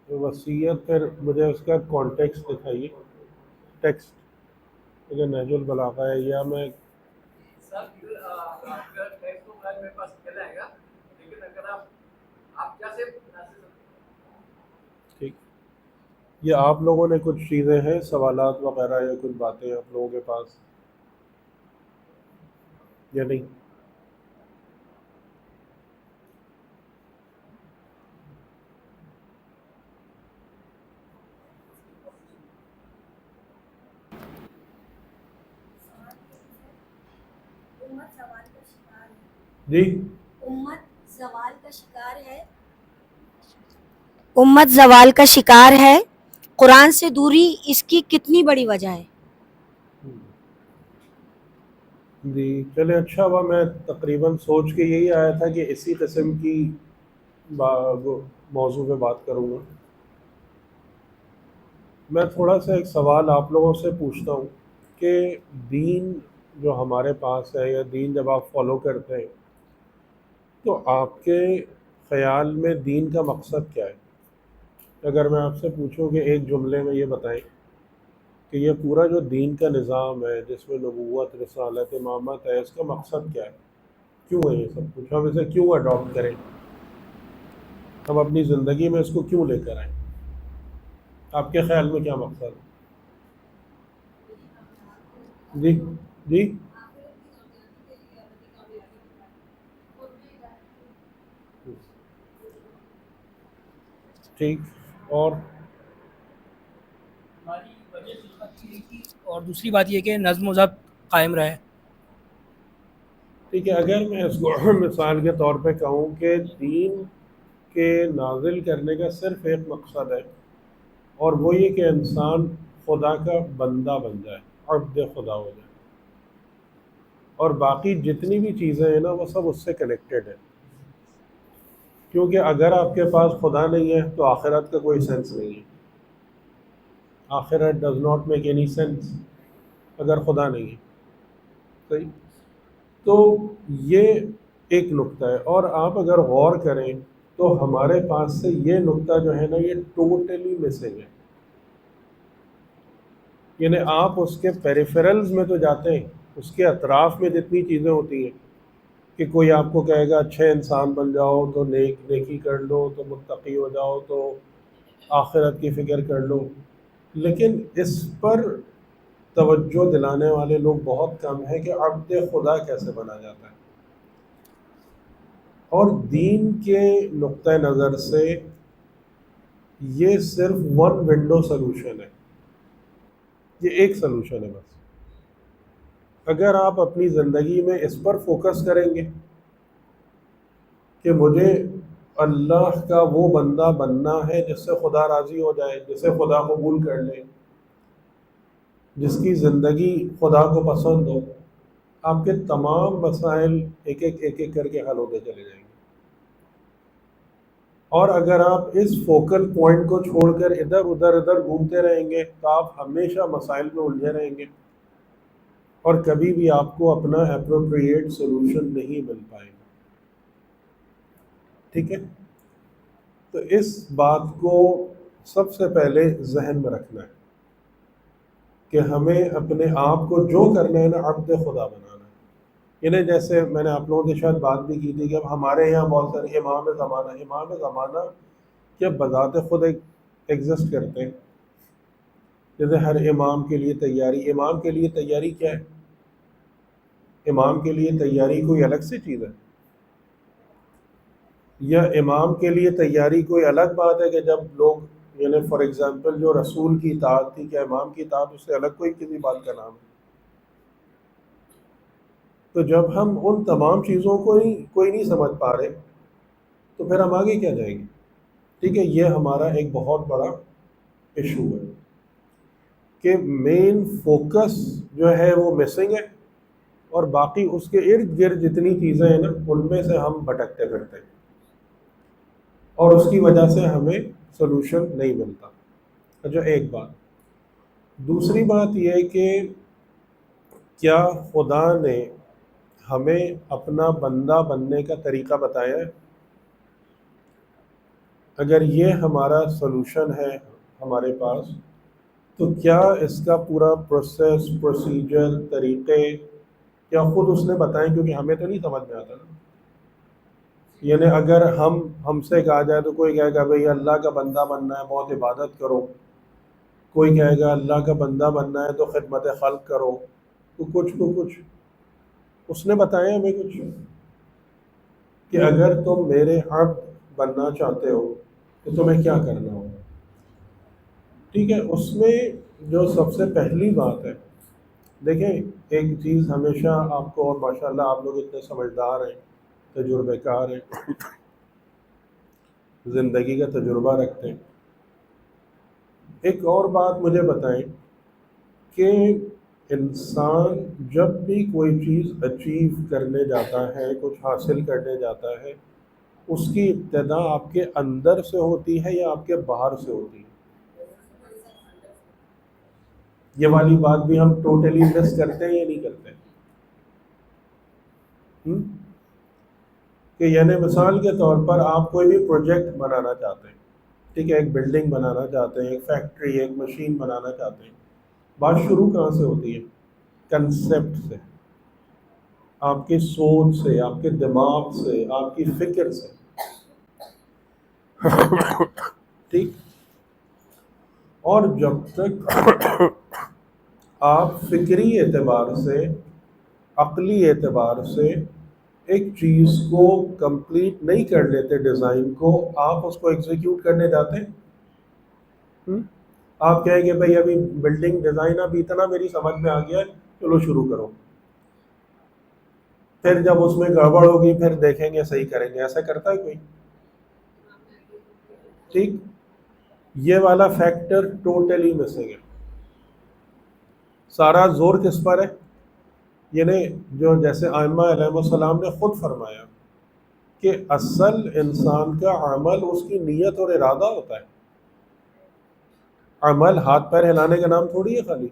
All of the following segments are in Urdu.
وصیت پھر مجھے اس کا کانٹیکسٹ دکھائیے، ٹیکسٹ اگر نہج البلاغہ ہے یا میں ٹھیک، یا آپ لوگوں نے کچھ چیزیں ہیں سوالات وغیرہ یا کچھ باتیں آپ لوگوں کے پاس یا نہیں؟ جی امت زوال کا شکار ہے، قرآن سے دوری اس کی کتنی بڑی وجہ ہے؟ جی چلے، اچھا ہوا، میں تقریباً سوچ کے یہی آیا تھا کہ اسی قسم کی موضوع پہ بات کروں گا۔ میں تھوڑا سا ایک سوال آپ لوگوں سے پوچھتا ہوں کہ دین جو ہمارے پاس ہے یا دین جب آپ فالو کرتے ہیں تو آپ کے خیال میں دین کا مقصد کیا ہے؟ اگر میں آپ سے پوچھوں کہ ایک جملے میں یہ بتائیں کہ یہ پورا جو دین کا نظام ہے جس میں نبوت، رسالت، امامت ہے، اس کا مقصد کیا ہے؟ کیوں ہے یہ سب کچھ؟ ہم اسے کیوں اڈاپٹ کریں؟ ہم اپنی زندگی میں اس کو کیوں لے کر آئیں؟ آپ کے خیال میں کیا مقصد ہے؟ جی جی ٹھیک، اور اور دوسری بات یہ کہ نظم و ضبط قائم رہے۔ ٹھیک ہے، اگر میں اس کو مثال کے طور پہ کہوں کہ دین کے نازل کرنے کا صرف ایک مقصد ہے اور وہ یہ کہ انسان خدا کا بندہ بن جائے، عبد خدا ہو جائے، اور باقی جتنی بھی چیزیں ہیں نا وہ سب اس سے کنیکٹڈ ہیں، کیونکہ اگر آپ کے پاس خدا نہیں ہے تو آخرت کا کوئی سینس نہیں ہے۔ آخرت does not make any sense اگر خدا نہیں ہے، صحیح؟ تو یہ ایک نقطہ ہے، اور آپ اگر غور کریں تو ہمارے پاس سے یہ نقطہ جو ہے نا یہ ٹوٹلی مسنگ ہے۔ یعنی آپ اس کے پیریفرلز میں تو جاتے ہیں، اس کے اطراف میں جتنی چیزیں ہوتی ہیں کہ کوئی آپ کو کہے گا اچھے انسان بن جاؤ تو نیکی کر لو تو متقی ہو جاؤ تو آخرت کی فکر کر لو، لیکن اس پر توجہ دلانے والے لوگ بہت کم ہیں کہ عبد خدا کیسے بنا جاتا ہے۔ اور دین کے نقطہ نظر سے یہ صرف ون ونڈو سلوشن ہے، یہ ایک سلوشن ہے بس۔ اگر آپ اپنی زندگی میں اس پر فوکس کریں گے کہ مجھے اللہ کا وہ بندہ بننا ہے جس سے خدا راضی ہو جائے، جسے خدا قبول کر لے، جس کی زندگی خدا کو پسند ہو، آپ کے تمام مسائل ایک ایک کر کے حل ہوتے چلے جائیں گے۔ اور اگر آپ اس فوکل پوائنٹ کو چھوڑ کر ادھر گھومتے رہیں گے تو آپ ہمیشہ مسائل میں الجھے رہیں گے اور کبھی بھی آپ کو اپنا اپروپریٹ سولوشن نہیں مل پائے گا۔ ٹھیک ہے، تو اس بات کو سب سے پہلے ذہن میں رکھنا ہے کہ ہمیں اپنے آپ کو جو کرنا ہے نا عبد خدا بنانا ہے۔ یعنی جیسے میں نے آپ لوگوں سے شاید بات بھی کی تھی کہ اب ہمارے یہاں بہت سارے امام زمانہ کیا بذات خود ایگزسٹ کرتے ہیں، جیسے ہر امام کے لیے تیاری، امام کے لیے تیاری کیا ہے؟ امام کے لیے تیاری کوئی الگ سی چیز ہے؟ یا امام کے لیے تیاری کوئی الگ بات ہے کہ جب لوگ، یعنی فار ایگزامپل جو رسول کی اطاعت تھی، کیا امام کی اطاعت اس سے الگ کوئی کسی بات کا نام ہے؟ تو جب ہم ان تمام چیزوں کو کوئی نہیں سمجھ پا رہے تو پھر ہم آگے کیا جائیں گے؟ ٹھیک ہے، یہ ہمارا ایک بہت بڑا ایشو ہے کہ مین فوکس جو ہے وہ مسنگ ہے، اور باقی اس کے ارد گرد جتنی چیزیں ہیں نا ان میں سے ہم بھٹکتے پھرتے ہیں، اور اس کی وجہ سے ہمیں سلوشن نہیں ملتا۔ اچھا، ایک بات. دوسری بات یہ کہ کیا خدا نے ہمیں اپنا بندہ بننے کا طریقہ بتایا ہے؟ اگر یہ ہمارا سلوشن ہے ہمارے پاس، تو کیا اس کا پورا پروسیس، پروسیجر، طریقے کیا خود اس نے بتائیں؟ کیونکہ ہمیں تو نہیں سمجھ میں آتا نا. یعنی اگر ہم سے کہا جائے تو کوئی کہے گا بھئی اللہ کا بندہ بننا ہے بہت عبادت کرو، کوئی کہے گا اللہ کا بندہ بننا ہے تو خدمت خلق کرو، تو کچھ اس نے بتایا ہمیں کچھ کہ اگر تم میرے عبد بننا چاہتے ہو تو تمہیں کیا کرنا ہوگا. ٹھیک ہے، اس میں جو سب سے پہلی بات ہے، دیکھیں ایک چیز ہمیشہ آپ کو، اور ماشاءاللہ آپ لوگ اتنے سمجھدار ہیں، تجربے کار ہیں، زندگی کا تجربہ رکھتے ہیں. ایک اور بات مجھے بتائیں کہ انسان جب بھی کوئی چیز اچیو کرنے جاتا ہے، کچھ حاصل کرنے جاتا ہے، اس کی ابتدا آپ کے اندر سے ہوتی ہے یا آپ کے باہر سے ہوتی ہے؟ یہ والی بات بھی ہم ٹوٹلی مس کرتے ہیں یا نہیں کرتے؟ ہم؟ کہ یعنی مثال کے طور پر آپ کوئی بھی پروجیکٹ بنانا چاہتے ہیں، ٹھیک ہے، ایک بلڈنگ بنانا چاہتے ہیں، ایک فیکٹری، ایک مشین بنانا چاہتے ہیں. بات شروع کہاں سے ہوتی ہے؟ کنسیپٹ سے، آپ کی سوچ سے، آپ کے دماغ سے، آپ کی فکر سے. ٹھیک. اور جب تک آپ فکری اعتبار سے، عقلی اعتبار سے ایک چیز کو کمپلیٹ نہیں کر لیتے، ڈیزائن کو، آپ اس کو ایگزیکیوٹ کرنے جاتے ہیں. آپ کہیں گے بھائی ابھی بلڈنگ ڈیزائن اب اتنا میری سمجھ میں آ گیا ہے، چلو شروع کرو. پھر جب اس میں گڑبڑ ہوگی پھر دیکھیں گے، صحیح کریں گے. ایسا کرتا ہے کوئی؟ ٹھیک. یہ والا فیکٹر ٹوٹلی مسنگ ہے. سارا زور کس پر ہے؟ یعنی جو جیسے ائمہ علیہ السلام نے خود فرمایا کہ اصل انسان کا عمل اس کی نیت اور ارادہ ہوتا ہے. عمل ہاتھ پیر ہلانے کا نام تھوڑی ہے خالی.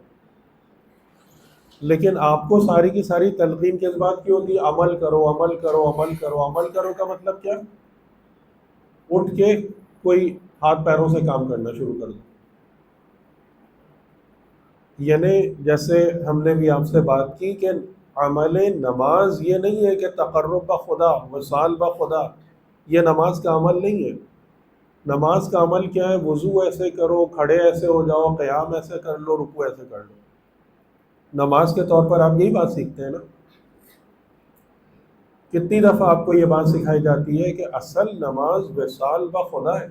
لیکن آپ کو ساری کی ساری تلقین کس بات کی ہوتی ہے؟ عمل کرو، عمل کرو، عمل کرو. عمل کرو کا مطلب کیا؟ اٹھ کے کوئی ہاتھ پیروں سے کام کرنا شروع کر دو. یعنی جیسے ہم نے بھی آپ سے بات کی کہ عمل نماز یہ نہیں ہے کہ تقرب بخدا، وصال بخدا. یہ نماز کا عمل نہیں ہے. نماز کا عمل کیا ہے؟ وضو ایسے کرو، کھڑے ایسے ہو جاؤ، قیام ایسے کر لو، رکوع ایسے کر لو. نماز کے طور پر آپ یہی بات سیکھتے ہیں نا. کتنی دفعہ آپ کو یہ بات سکھائی جاتی ہے کہ اصل نماز وصال بخدا ہے،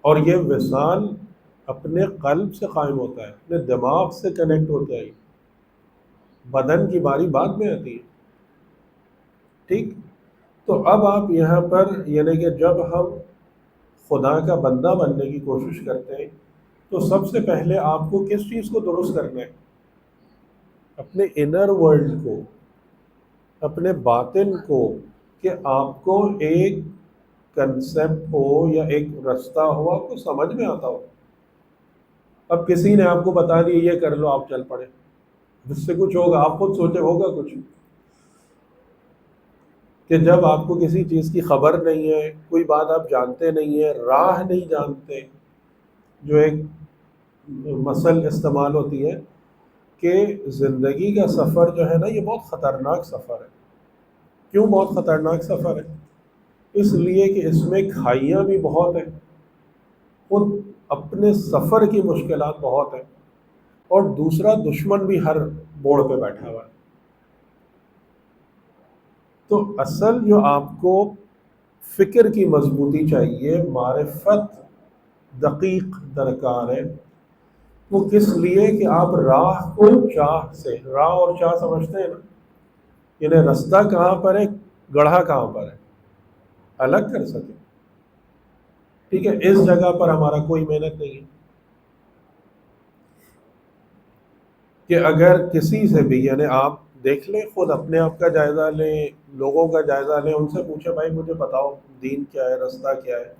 اور یہ وصال اپنے قلب سے قائم ہوتا ہے، اپنے دماغ سے کنیکٹ ہوتا ہے. بدن کی باری بعد میں آتی ہے. ٹھیک. تو اب آپ یہاں پر یعنی کہ جب ہم خدا کا بندہ بننے کی کوشش کرتے ہیں تو سب سے پہلے آپ کو کس چیز کو درست کرنا ہے؟ اپنے انر ورلڈ کو، اپنے باطن کو، کہ آپ کو ایک کنسیپٹ ہو یا ایک رستہ ہو، آپ کو سمجھ میں آتا ہو. اب کسی نے آپ کو بتا دیا یہ کر لو، آپ چل پڑے، جس سے کچھ ہوگا؟ آپ خود سوچے ہوگا کچھ؟ کہ جب آپ کو کسی چیز کی خبر نہیں ہے، کوئی بات آپ جانتے نہیں ہیں، راہ نہیں جانتے، جو ایک مثل استعمال ہوتی ہے کہ زندگی کا سفر جو ہے نا یہ بہت خطرناک سفر ہے. کیوں بہت خطرناک سفر ہے؟ اس لیے کہ اس میں کھائیاں بھی بہت ہیں، خود اپنے سفر کی مشکلات بہت ہیں، اور دوسرا دشمن بھی ہر موڑ پہ بیٹھا ہوا ہے. تو اصل جو آپ کو فکر کی مضبوطی چاہیے، معرفت دقیق درکار ہے. وہ کس لیے کہ آپ راہ کو چاہ سے، راہ اور چاہ سمجھتے ہیں نا، یعنی رستہ کہاں پر ہے، گڑھا کہاں پر ہے، الگ کر سکیں. ٹھیک ہے. اس جگہ پر ہمارا کوئی محنت نہیں ہے کہ اگر کسی سے بھی، یعنی آپ دیکھ لیں، خود اپنے آپ کا جائزہ لیں، لوگوں کا جائزہ لیں، ان سے پوچھیں بھائی مجھے بتاؤ دین کیا ہے، رستہ کیا ہے،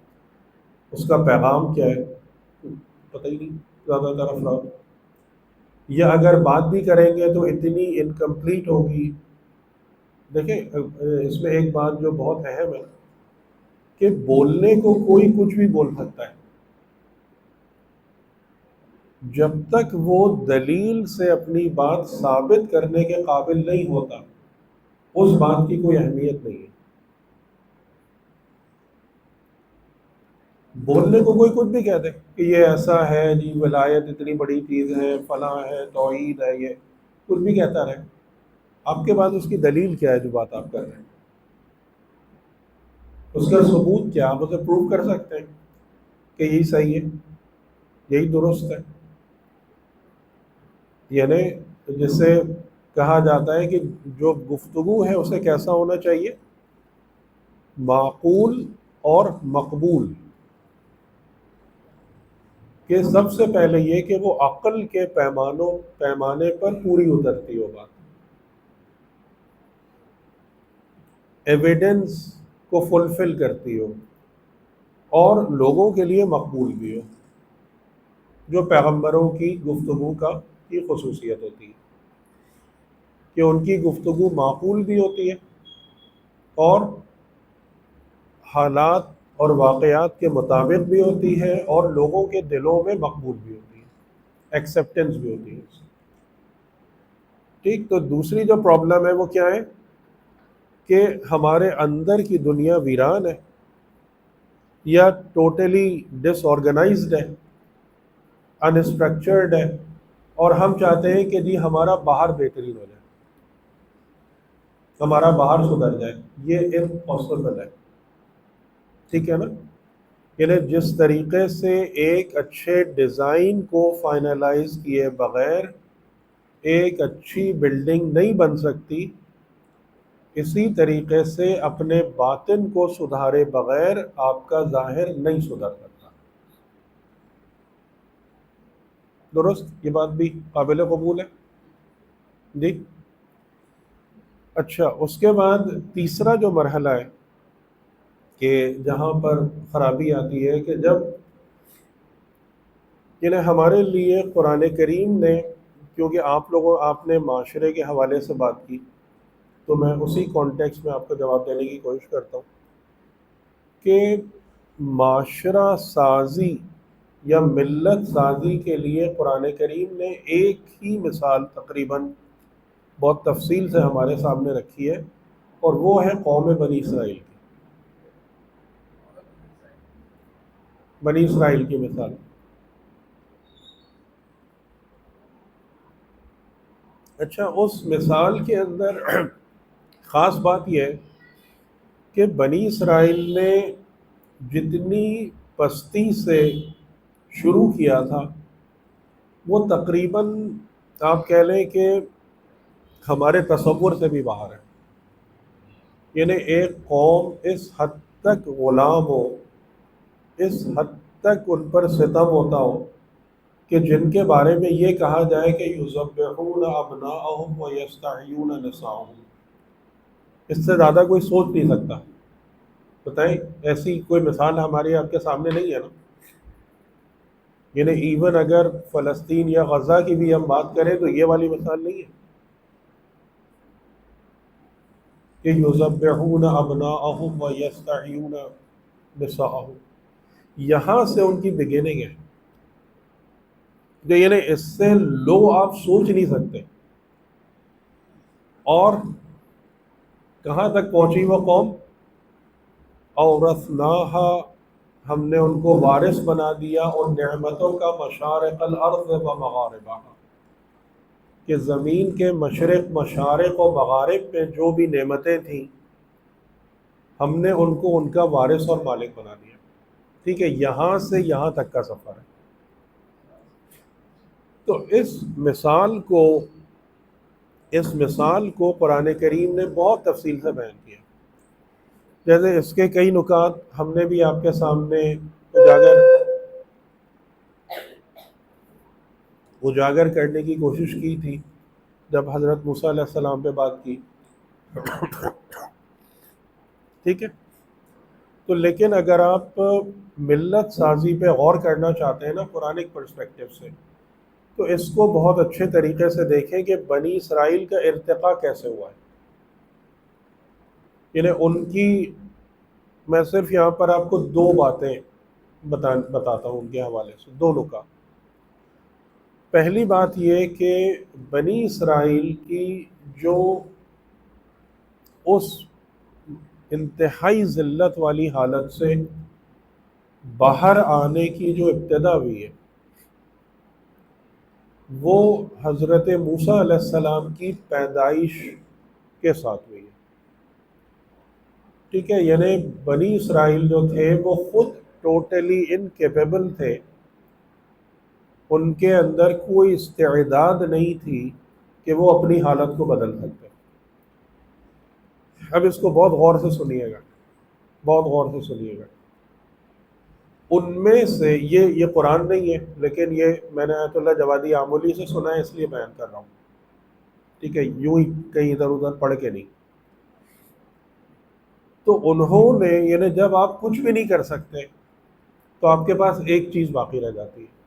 اس کا پیغام کیا ہے. پتہ ہی نہیں زیادہ تر افراد، یا اگر بات بھی کریں گے تو اتنی انکمپلیٹ ہوگی. دیکھیں اس میں ایک بات جو بہت اہم ہے کہ بولنے کو کوئی کچھ بھی بول سکتا ہے، جب تک وہ دلیل سے اپنی بات ثابت کرنے کے قابل نہیں ہوتا اس بات کی کوئی اہمیت نہیں ہے. بولنے کو کوئی کچھ بھی کہہ دے کہ یہ ایسا ہے جی، ولایت اتنی بڑی چیز ہے، فلاں ہے، توحید ہے، یہ کچھ بھی کہتا رہے، آپ کے پاس اس کی دلیل کیا ہے جو بات آپ کر رہے ہیں؟ اس کا ثبوت کیا؟ آپ اسے پروف کر سکتے ہیں کہ یہی صحیح ہے، یہی درست ہے. یعنی جس سے کہا جاتا ہے کہ جو گفتگو ہے اسے کیسا ہونا چاہیے؟ معقول اور مقبول. کہ سب سے پہلے یہ کہ وہ عقل کے پیمانے پر پوری اترتی ہو بات، ایویڈنس کو فلفل کرتی ہو، اور لوگوں کے لیے مقبول بھی ہو، جو پیغمبروں کی گفتگو کی خصوصیت ہوتی ہے کہ ان کی گفتگو معقول بھی ہوتی ہے اور حالات اور واقعات کے مطابق بھی ہوتی ہے، اور لوگوں کے دلوں میں مقبول بھی ہوتی ہے، ایکسیپٹنس بھی ہوتی ہے. ٹھیک. تو دوسری جو پرابلم ہے وہ کیا ہے کہ ہمارے اندر کی دنیا ویران ہے یا ٹوٹلی ڈس آرگنائزڈ ہے، انسٹرکچرڈ ہے، اور ہم چاہتے ہیں کہ جی ہمارا باہر بہترین ہو جائے، ہمارا باہر سدھر جائے. یہ امپاسبل ہے. ٹھیک ہے نا؟ یعنی جس طریقے سے ایک اچھے ڈیزائن کو فائنلائز کیے بغیر ایک اچھی بلڈنگ نہیں بن سکتی، اسی طریقے سے اپنے باطن کو سدھارے بغیر آپ کا ظاہر نہیں سدھر سکتا. درست؟ یہ بات بھی قابل قبول ہے جی. اچھا، اس کے بعد تیسرا جو مرحلہ ہے کہ جہاں پر خرابی آتی ہے کہ جب یعنی ہمارے لیے قرآن کریم نے، کیونکہ آپ نے معاشرے کے حوالے سے بات کی تو میں اسی کانٹیکس میں آپ کو جواب دینے کی کوشش کرتا ہوں کہ معاشرہ سازی یا ملت سازی کے لیے قرآن کریم نے ایک ہی مثال تقریباً بہت تفصیل سے ہمارے سامنے رکھی ہے، اور وہ ہے قوم بنی اسرائیل کی. بنی اسرائیل کی مثال. اچھا، اس مثال کے اندر خاص بات یہ ہے کہ بنی اسرائیل نے جتنی پستی سے شروع کیا تھا وہ تقریباً آپ کہہ لیں کہ ہمارے تصور سے بھی باہر ہے. یعنی ایک قوم اس حد تک غلام ہو، اس حد تک ان پر ستم ہوتا ہو کہ جن کے بارے میں یہ کہا جائے کہ یذبحون ابناءہم ویستحیون نساءہم، اس سے زیادہ کوئی سوچ نہیں سکتا. بتائیں ایسی کوئی مثال ہماری آپ کے سامنے نہیں ہے نا؟ یعنی ایون اگر فلسطین یا غزہ کی بھی ہم بات کریں تو یہ والی مثال نہیں ہے کہ یذبحون ابناءہم ویستحیون نساءہم. یہاں سے ان کی بگننگ ہے کہ یعنی اس سے لو آپ سوچ نہیں سکتے. اور کہاں تک پہنچی وہ قوم؟ اورثناہا، ہم نے ان کو وارث بنا دیا ان نعمتوں کا، مشارق الارض و مغاربہا، کہ زمین کے مشرق مشارق و مغارب میں جو بھی نعمتیں تھیں ہم نے ان کو ان کا وارث اور مالک بنا دیا. ٹھیک ہے، یہاں سے یہاں تک کا سفر ہے. تو اس مثال کو قرآن کریم نے بہت تفصیل سے بیان کیا. جیسے اس کے کئی نکات ہم نے بھی آپ کے سامنے اجاگر کرنے کی کوشش کی تھی جب حضرت موسیٰ علیہ السلام پہ بات کی. ٹھیک ہے. تو لیکن اگر آپ ملت سازی پہ غور کرنا چاہتے ہیں نا قرآنک پرسپیکٹو سے، تو اس کو بہت اچھے طریقے سے دیکھیں کہ بنی اسرائیل کا ارتقاء کیسے ہوا ہے. یعنی ان کی، میں صرف یہاں پر آپ کو دو باتیں بتاتا ہوں ان کے حوالے سے، دو نکات. پہلی بات یہ کہ بنی اسرائیل کی جو اس انتہائی ذلت والی حالت سے باہر آنے کی جو ابتدا ہوئی ہے، وہ حضرت موسیٰ علیہ السلام کی پیدائش کے ساتھ ہوئی ہے. ٹھیک ہے، یعنی بنی اسرائیل جو تھے وہ خود ٹوٹلی انکیپیبل تھے، ان کے اندر کوئی استعداد نہیں تھی کہ وہ اپنی حالت کو بدل سکتے. اب اس کو بہت غور سے سنیے گا، بہت غور سے سنیے گا. ان میں سے یہ قرآن نہیں ہے، لیکن یہ میں نے آیت اللہ جوادی آمولی سے سنا ہے، اس لیے بیان کر رہا ہوں. ٹھیک ہے، یوں ہی کہیں ادھر ادھر پڑھ کے نہیں. تو انہوں نے، یعنی جب آپ کچھ بھی نہیں کر سکتے تو آپ کے پاس ایک چیز باقی رہ جاتی ہے،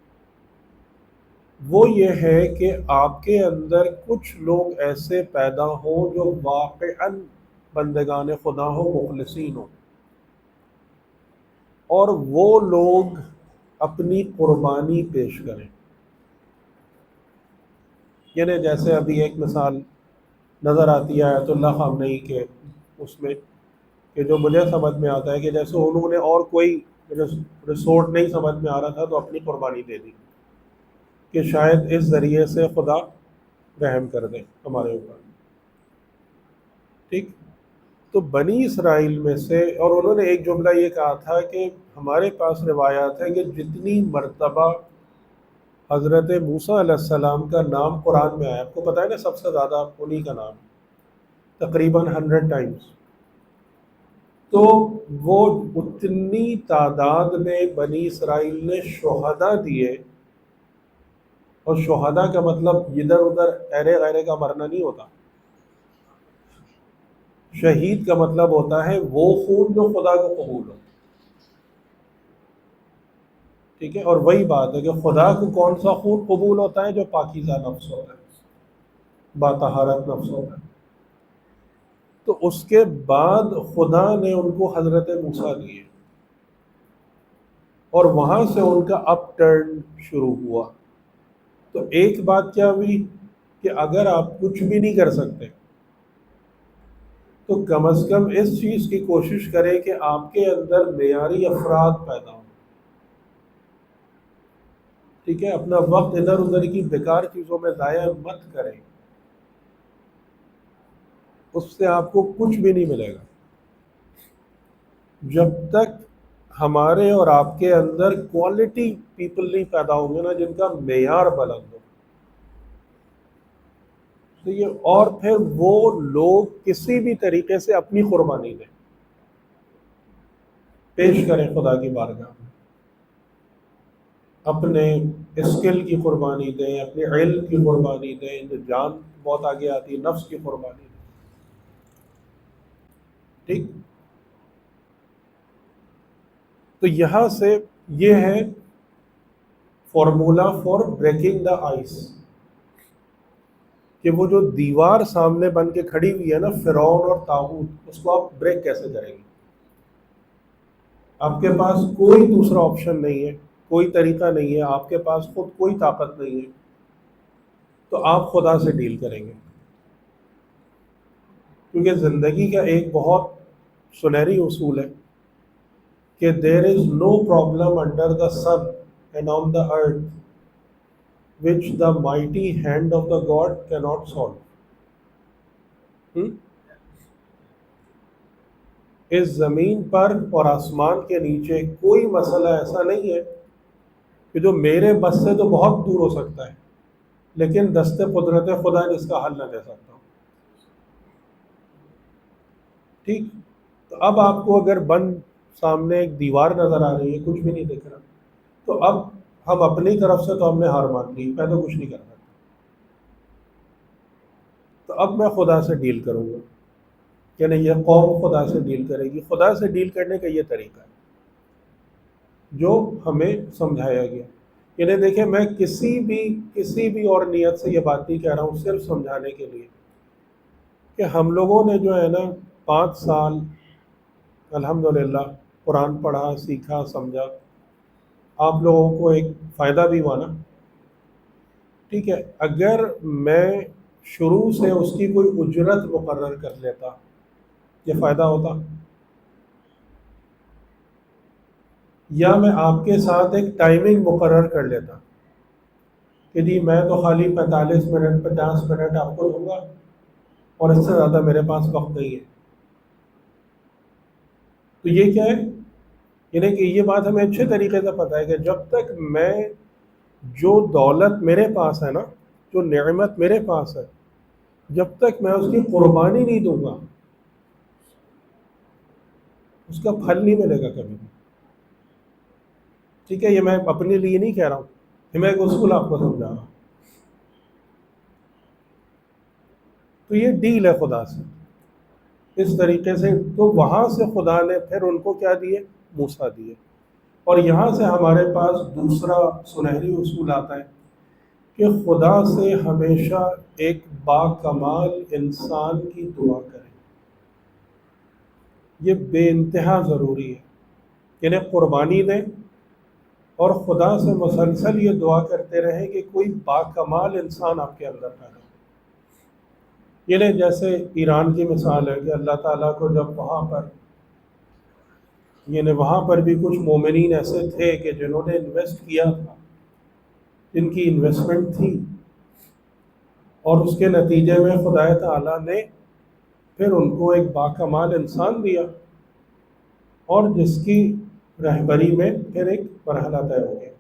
وہ یہ ہے کہ آپ کے اندر کچھ لوگ ایسے پیدا ہوں جو واقعاً بندگان خدا ہوں، مخلصین ہوں، اور وہ لوگ اپنی قربانی پیش کریں. یعنی جیسے ابھی ایک مثال نظر آتی ہے آیت اللہ خامنئی کے اس میں، کہ جو مجھے سمجھ میں آتا ہے کہ جیسے انہوں نے اور کوئی ریسورٹ نہیں سمجھ میں آ رہا تھا تو اپنی قربانی دے دی کہ شاید اس ذریعے سے خدا رحم کر دے ہمارے اوپر. ٹھیک. تو بنی اسرائیل میں سے، اور انہوں نے ایک جملہ یہ کہا تھا کہ ہمارے پاس روایات ہیں کہ جتنی مرتبہ حضرت موسیٰ علیہ السلام کا نام قرآن میں آیا، آپ کو پتہ ہے نا سب سے زیادہ انہی کا نام، تقریباً 100 ٹائمز. تو وہ اتنی تعداد میں بنی اسرائیل نے شہداء دیے، اور شہداء کا مطلب ادھر ادھر ایرے غیرے کا مرنا نہیں ہوتا. شہید کا مطلب ہوتا ہے وہ خون جو خدا کو قبول ہو. ٹھیک ہے، اور وہی بات ہے کہ خدا کو کون سا خون قبول ہوتا ہے؟ جو پاکیزہ نفس ہوتا ہے، باطہارت نفس ہوتا ہے. تو اس کے بعد خدا نے ان کو حضرت موسیٰ دیے، اور وہاں سے ان کا اپ ٹرن شروع ہوا. تو ایک بات کیا ہوئی کہ اگر آپ کچھ بھی نہیں کر سکتے تو کم از کم اس چیز کی کوشش کریں کہ آپ کے اندر معیاری افراد پیدا ہوں. ٹھیک ہے، اپنا وقت ادھر ادھر کی بیکار چیزوں میں ضائع مت کریں، اس سے آپ کو کچھ بھی نہیں ملے گا جب تک ہمارے اور آپ کے اندر کوالٹی پیپل نہیں پیدا ہوں گے نا، جن کا معیار بلند ہو. تو یہ، اور پھر وہ لوگ کسی بھی طریقے سے اپنی قربانی دیں، پیش کریں خدا کی بارگاہ میں، اپنے اسکل کی قربانی دیں، اپنے علم کی قربانی دیں، جو جان بہت آگے آتی ہے نفس کی قربانی دیں. ٹھیک. تو یہاں سے یہ ہے formula for breaking the ice, کہ وہ جو دیوار سامنے بن کے کھڑی ہوئی ہے نا فرعون اور طاغوت، اس کو آپ بریک کیسے کریں گے؟ آپ کے پاس کوئی دوسرا آپشن نہیں ہے، کوئی طریقہ نہیں ہے، آپ کے پاس خود کوئی طاقت نہیں ہے، تو آپ خدا سے ڈیل کریں گے. کیونکہ زندگی کا ایک بہت سنہری اصول ہے کہ there is no problem under the sun and on the earth which the mighty hand of the God cannot solve. اس زمین پر اور آسمان کے نیچے کوئی مسئلہ ایسا نہیں ہے کہ جو میرے بس سے تو بہت دور ہو سکتا ہے، لیکن دست قدرت خدا جس کا حل نہ دے سکتا ہوں. ٹھیک. تو اب آپ کو اگر بند سامنے ایک دیوار نظر آ رہی ہے، کچھ بھی نہیں دکھ رہا، تو اب ہم اپنی طرف سے تو ہم نے ہار مان لی، میں تو کچھ نہیں کر سکتا، تو اب میں خدا سے ڈیل کروں گا. یعنی یہ قوم خدا سے ڈیل کرے گی. خدا سے ڈیل کرنے کا یہ طریقہ ہے جو ہمیں سمجھایا گیا. یعنی دیکھیں میں کسی بھی اور نیت سے یہ بات نہیں کہہ رہا ہوں، صرف سمجھانے کے لیے کہ ہم لوگوں نے جو ہے نا 5 سال الحمدللہ قرآن پڑھا، سیکھا، سمجھا. آپ لوگوں کو ایک فائدہ بھی ہوا نا. ٹھیک ہے، اگر میں شروع سے اس کی کوئی اجرت مقرر کر لیتا یہ فائدہ ہوتا، یا میں آپ کے ساتھ ایک ٹائمنگ مقرر کر لیتا کہ جی میں تو خالی 45 منٹ 50 منٹ آپ کو دوں گا اور اس سے زیادہ میرے پاس وقت نہیں ہے. تو یہ کیا ہے؟ یعنی کہ یہ بات ہمیں اچھے طریقے سے پتہ ہے کہ جب تک میں جو دولت میرے پاس ہے نا، جو نعمت میرے پاس ہے، جب تک میں اس کی قربانی نہیں دوں گا اس کا پھل نہیں ملے گا کبھی بھی. ٹھیک ہے، یہ میں اپنے لیے نہیں کہہ رہا ہوں، یہ میں ایک اصول آپ کو سمجھا رہا ہوں. تو یہ ڈیل ہے خدا سے اس طریقے سے. تو وہاں سے خدا نے پھر ان کو کیا دیے؟ موسیٰ دیے. اور یہاں سے ہمارے پاس دوسرا سنہری اصول آتا ہے کہ خدا سے ہمیشہ ایک باکمال انسان کی دعا کریں. یہ بے انتہا ضروری ہے. یعنی قربانی دیں اور خدا سے مسلسل یہ دعا کرتے رہیں کہ کوئی باکمال انسان آپ کے اندر پیدا ہو. یعنی جیسے ایران کی مثال ہے کہ اللہ تعالیٰ کو جب وہاں پر بھی کچھ مومنین ایسے تھے کہ جنہوں نے انویسٹ کیا تھا، جن کی انویسٹمنٹ تھی، اور اس کے نتیجے میں خدا تعالیٰ نے پھر ان کو ایک باکمال انسان دیا اور جس کی رہبری میں پھر ایک مرحلہ طے ہو گیا.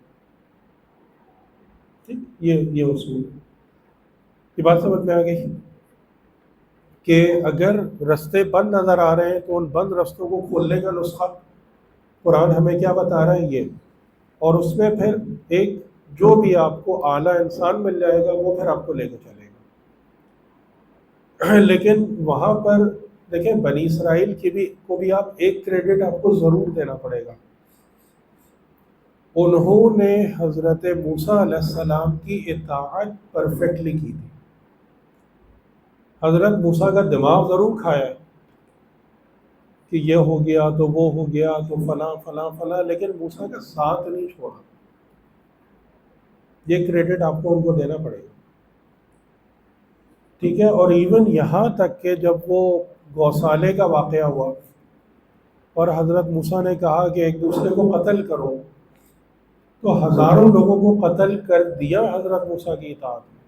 ٹھیک، یہ اصول، یہ بات سمجھ میں آ گئی کہ اگر رستے بند نظر آ رہے ہیں تو ان بند رستوں کو کھولنے کا نسخہ قرآن ہمیں کیا بتا رہا ہے؟ یہ. اور اس میں پھر ایک جو بھی آپ کو اعلیٰ انسان مل جائے گا وہ پھر آپ کو لے کے چلے گا. لیکن وہاں پر دیکھیں بنی اسرائیل کو بھی آپ ایک کریڈٹ آپ کو ضرور دینا پڑے گا. انہوں نے حضرت موسیٰ علیہ السلام کی اطاعت پرفیکٹلی کی تھی. حضرت موسیٰ کا دماغ ضرور کھایا کہ یہ ہو گیا تو وہ ہو گیا تو فلاں فلاں فلاں، لیکن موسیٰ کا ساتھ نہیں چھوڑا. یہ کریڈٹ آپ کو ان کو دینا پڑے گا. ٹھیک ہے، اور ایون یہاں تک کہ جب وہ گوسالے کا واقعہ ہوا اور حضرت موسیٰ نے کہا کہ ایک دوسرے کو قتل کرو، تو ہزاروں لوگوں کو قتل کر دیا حضرت موسیٰ کی اطاعت میں،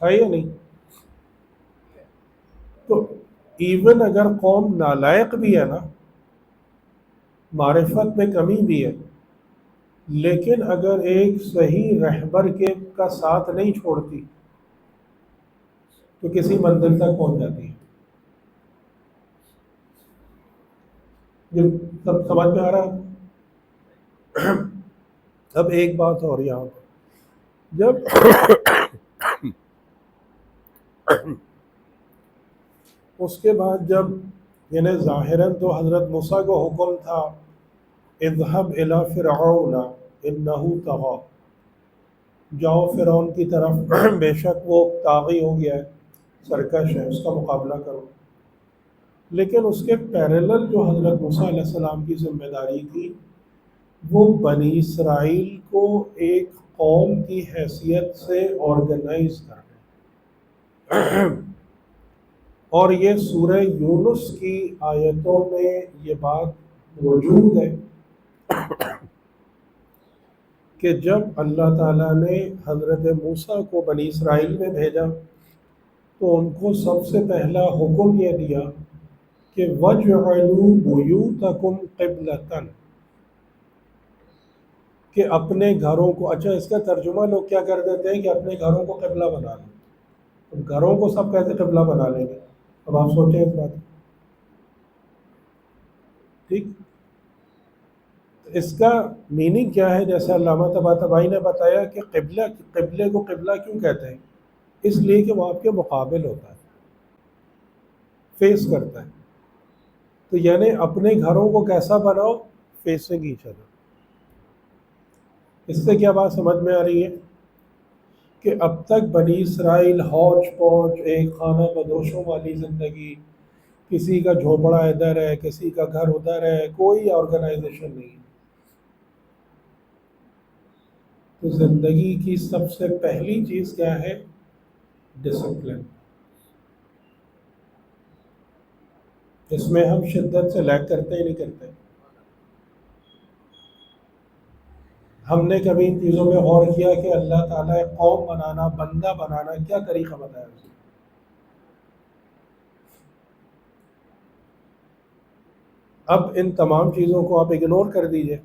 ہے یا نہیں؟ تو ایون اگر قوم نالائق بھی ہے نا، معرفت میں کمی بھی ہے، لیکن اگر ایک صحیح رہبر کا ساتھ نہیں چھوڑتی تو کسی منزل تک پہنچ جاتی ہے. یہ سب سمجھ میں آ رہا ہے؟ اب ایک بات اور یہاں پہ، جب اس کے بعد جب یعنی ظاہراً تو حضرت موسیٰ کو حکم تھا اذهب الى فرعون انه طغى، جاؤ فرعون کی طرف، بے شک وہ طاغی ہو گیا ہے، سرکش ہے، اس کا مقابلہ کرو. لیکن اس کے پیرلل جو حضرت موسیٰ علیہ السلام کی ذمہ داری تھی وہ بنی اسرائیل کو ایک قوم کی حیثیت سے آرگنائز کرنا. اور یہ سورہ یونس کی آیتوں میں یہ بات موجود ہے کہ جب اللہ تعالیٰ نے حضرت موسیٰ کو بنی اسرائیل میں بھیجا تو ان کو سب سے پہلا حکم یہ دیا کہ وَاجْعَلُوا بُيُوتَكُمْ قِبْلَةً، کہ اپنے گھروں کو، اچھا اس کا ترجمہ لوگ کیا کر دیتے ہیں کہ اپنے گھروں کو قبلہ بنا لیں. اب گھروں کو سب کیسے قبلہ بنا لیں گے؟ اب آپ سوچیں اس بات. ٹھیک، اس کا میننگ کیا ہے؟ جیسے علامہ طباطبائی نے بتایا کہ قبلے کو قبلہ کیوں کہتے ہیں؟ اس لیے کہ وہ آپ کے مقابل ہوتا ہے. فیس کرتا ہے. تو یعنی اپنے گھروں کو کیسا بناؤ؟ Facing each other. اس سے کیا بات سمجھ میں آ رہی ہے کہ اب تک بنی اسرائیل ہوچ پوچ ایک خانہ بدوشوں والی زندگی، کسی کا جھونپڑا ادھر ہے، کسی کا گھر ادھر ہے، کوئی آرگنائزیشن نہیں ہے. تو زندگی کی سب سے پہلی چیز کیا ہے؟ ڈسپلن. اس میں ہم شدت سے لیک کرتے ہی نہیں کرتے. ہم نے کبھی ان چیزوں میں غور کیا کہ اللہ تعالیٰ قوم بنانا، بندہ بنانا کیا طریقہ بتایا اس نے؟ اب ان تمام چیزوں کو آپ اگنور کر دیجئے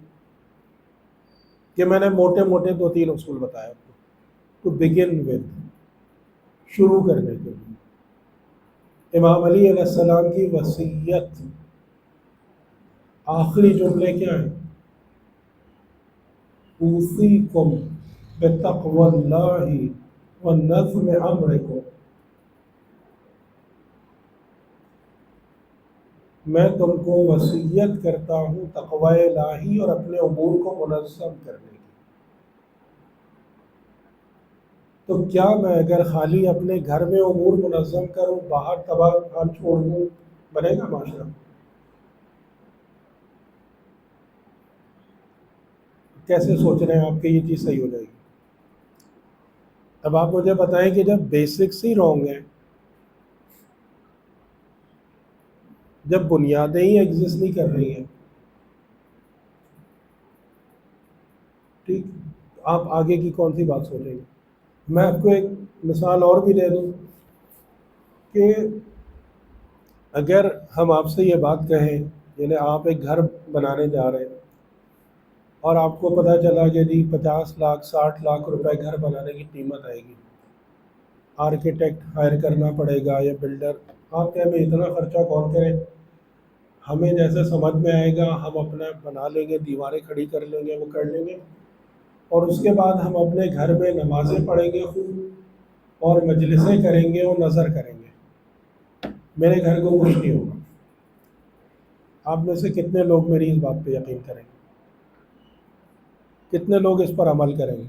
کہ میں نے موٹے موٹے 2-3 اصول بتایا آپ کو ٹو بگن ود، شروع کرنے کے لیے. امام علی علیہ السلام کی وصیت، آخری جملے کیا ہیں؟ اوصیکم بتقوی اللہ ونظم امرکم. میں تم کو وصیت کرتا ہوں تقوی الہی اور اپنے امور کو منظم کرنے کی. تو کیا میں اگر خالی اپنے گھر میں امور منظم کروں، باہر تباہ حال چھوڑ دوں، بنے گا معاشرہ؟ کیسے سوچ رہے ہیں آپ کہ یہ چیز صحیح ہو جائے گی؟ اب آپ مجھے بتائیں کہ جب بیسکس ہی رانگ ہیں، جب بنیادیں ہی ایگزسٹ نہیں کر رہی ہیں، ٹھیک، آپ آگے کی کون سی بات سوچیں گے؟ میں آپ کو ایک مثال اور بھی دے دوں کہ اگر ہم آپ سے یہ بات کہیں، یعنی آپ ایک گھر بنانے جا رہے ہیں اور آپ کو پتہ چلا کہ جی 50 لاکھ 60 لاکھ روپے گھر بنانے کی قیمت آئے گی، آرکیٹیکٹ ہائر کرنا پڑے گا یا بلڈر. آپ کہیں میں اتنا خرچہ کون کرے، ہمیں جیسے سمجھ میں آئے گا ہم اپنا بنا لیں گے، دیواریں کھڑی کر لیں گے، وہ کر لیں گے، اور اس کے بعد ہم اپنے گھر میں نمازیں پڑھیں گے خوب اور مجلسیں کریں گے اور نظر کریں گے، میرے گھر کو کچھ نہیں ہوگا. آپ میں سے کتنے لوگ میری اس بات پہ یقین کریں گے؟ کتنے لوگ اس پر عمل کریں گے؟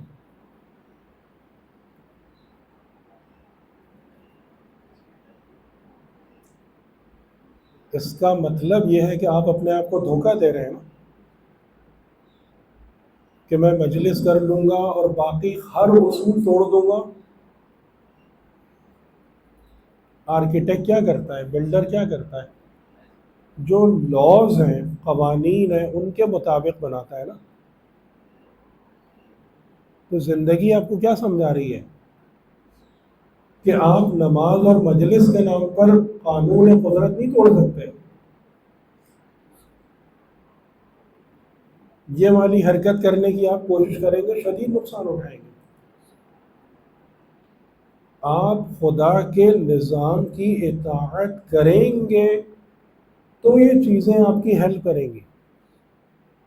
اس کا مطلب یہ ہے کہ آپ اپنے آپ کو دھوکہ دے رہے ہیں نا، کہ میں مجلس کر لوں گا اور باقی ہر اصول توڑ دوں گا. آرکیٹیکٹ کیا کرتا ہے، بلڈر کیا کرتا ہے؟ جو لاز ہیں، قوانین ہیں، ان کے مطابق بناتا ہے نا. تو زندگی آپ کو کیا سمجھا رہی ہے کہ آپ نماز اور مجلس کے نام پر قانون قدرت نہیں توڑ سکتے. یہ والی حرکت کرنے کی آپ کوشش کریں گے، شدید نقصان اٹھائیں گے. آپ خدا کے نظام کی اطاعت کریں گے تو یہ چیزیں آپ کی ہیلپ کریں گی،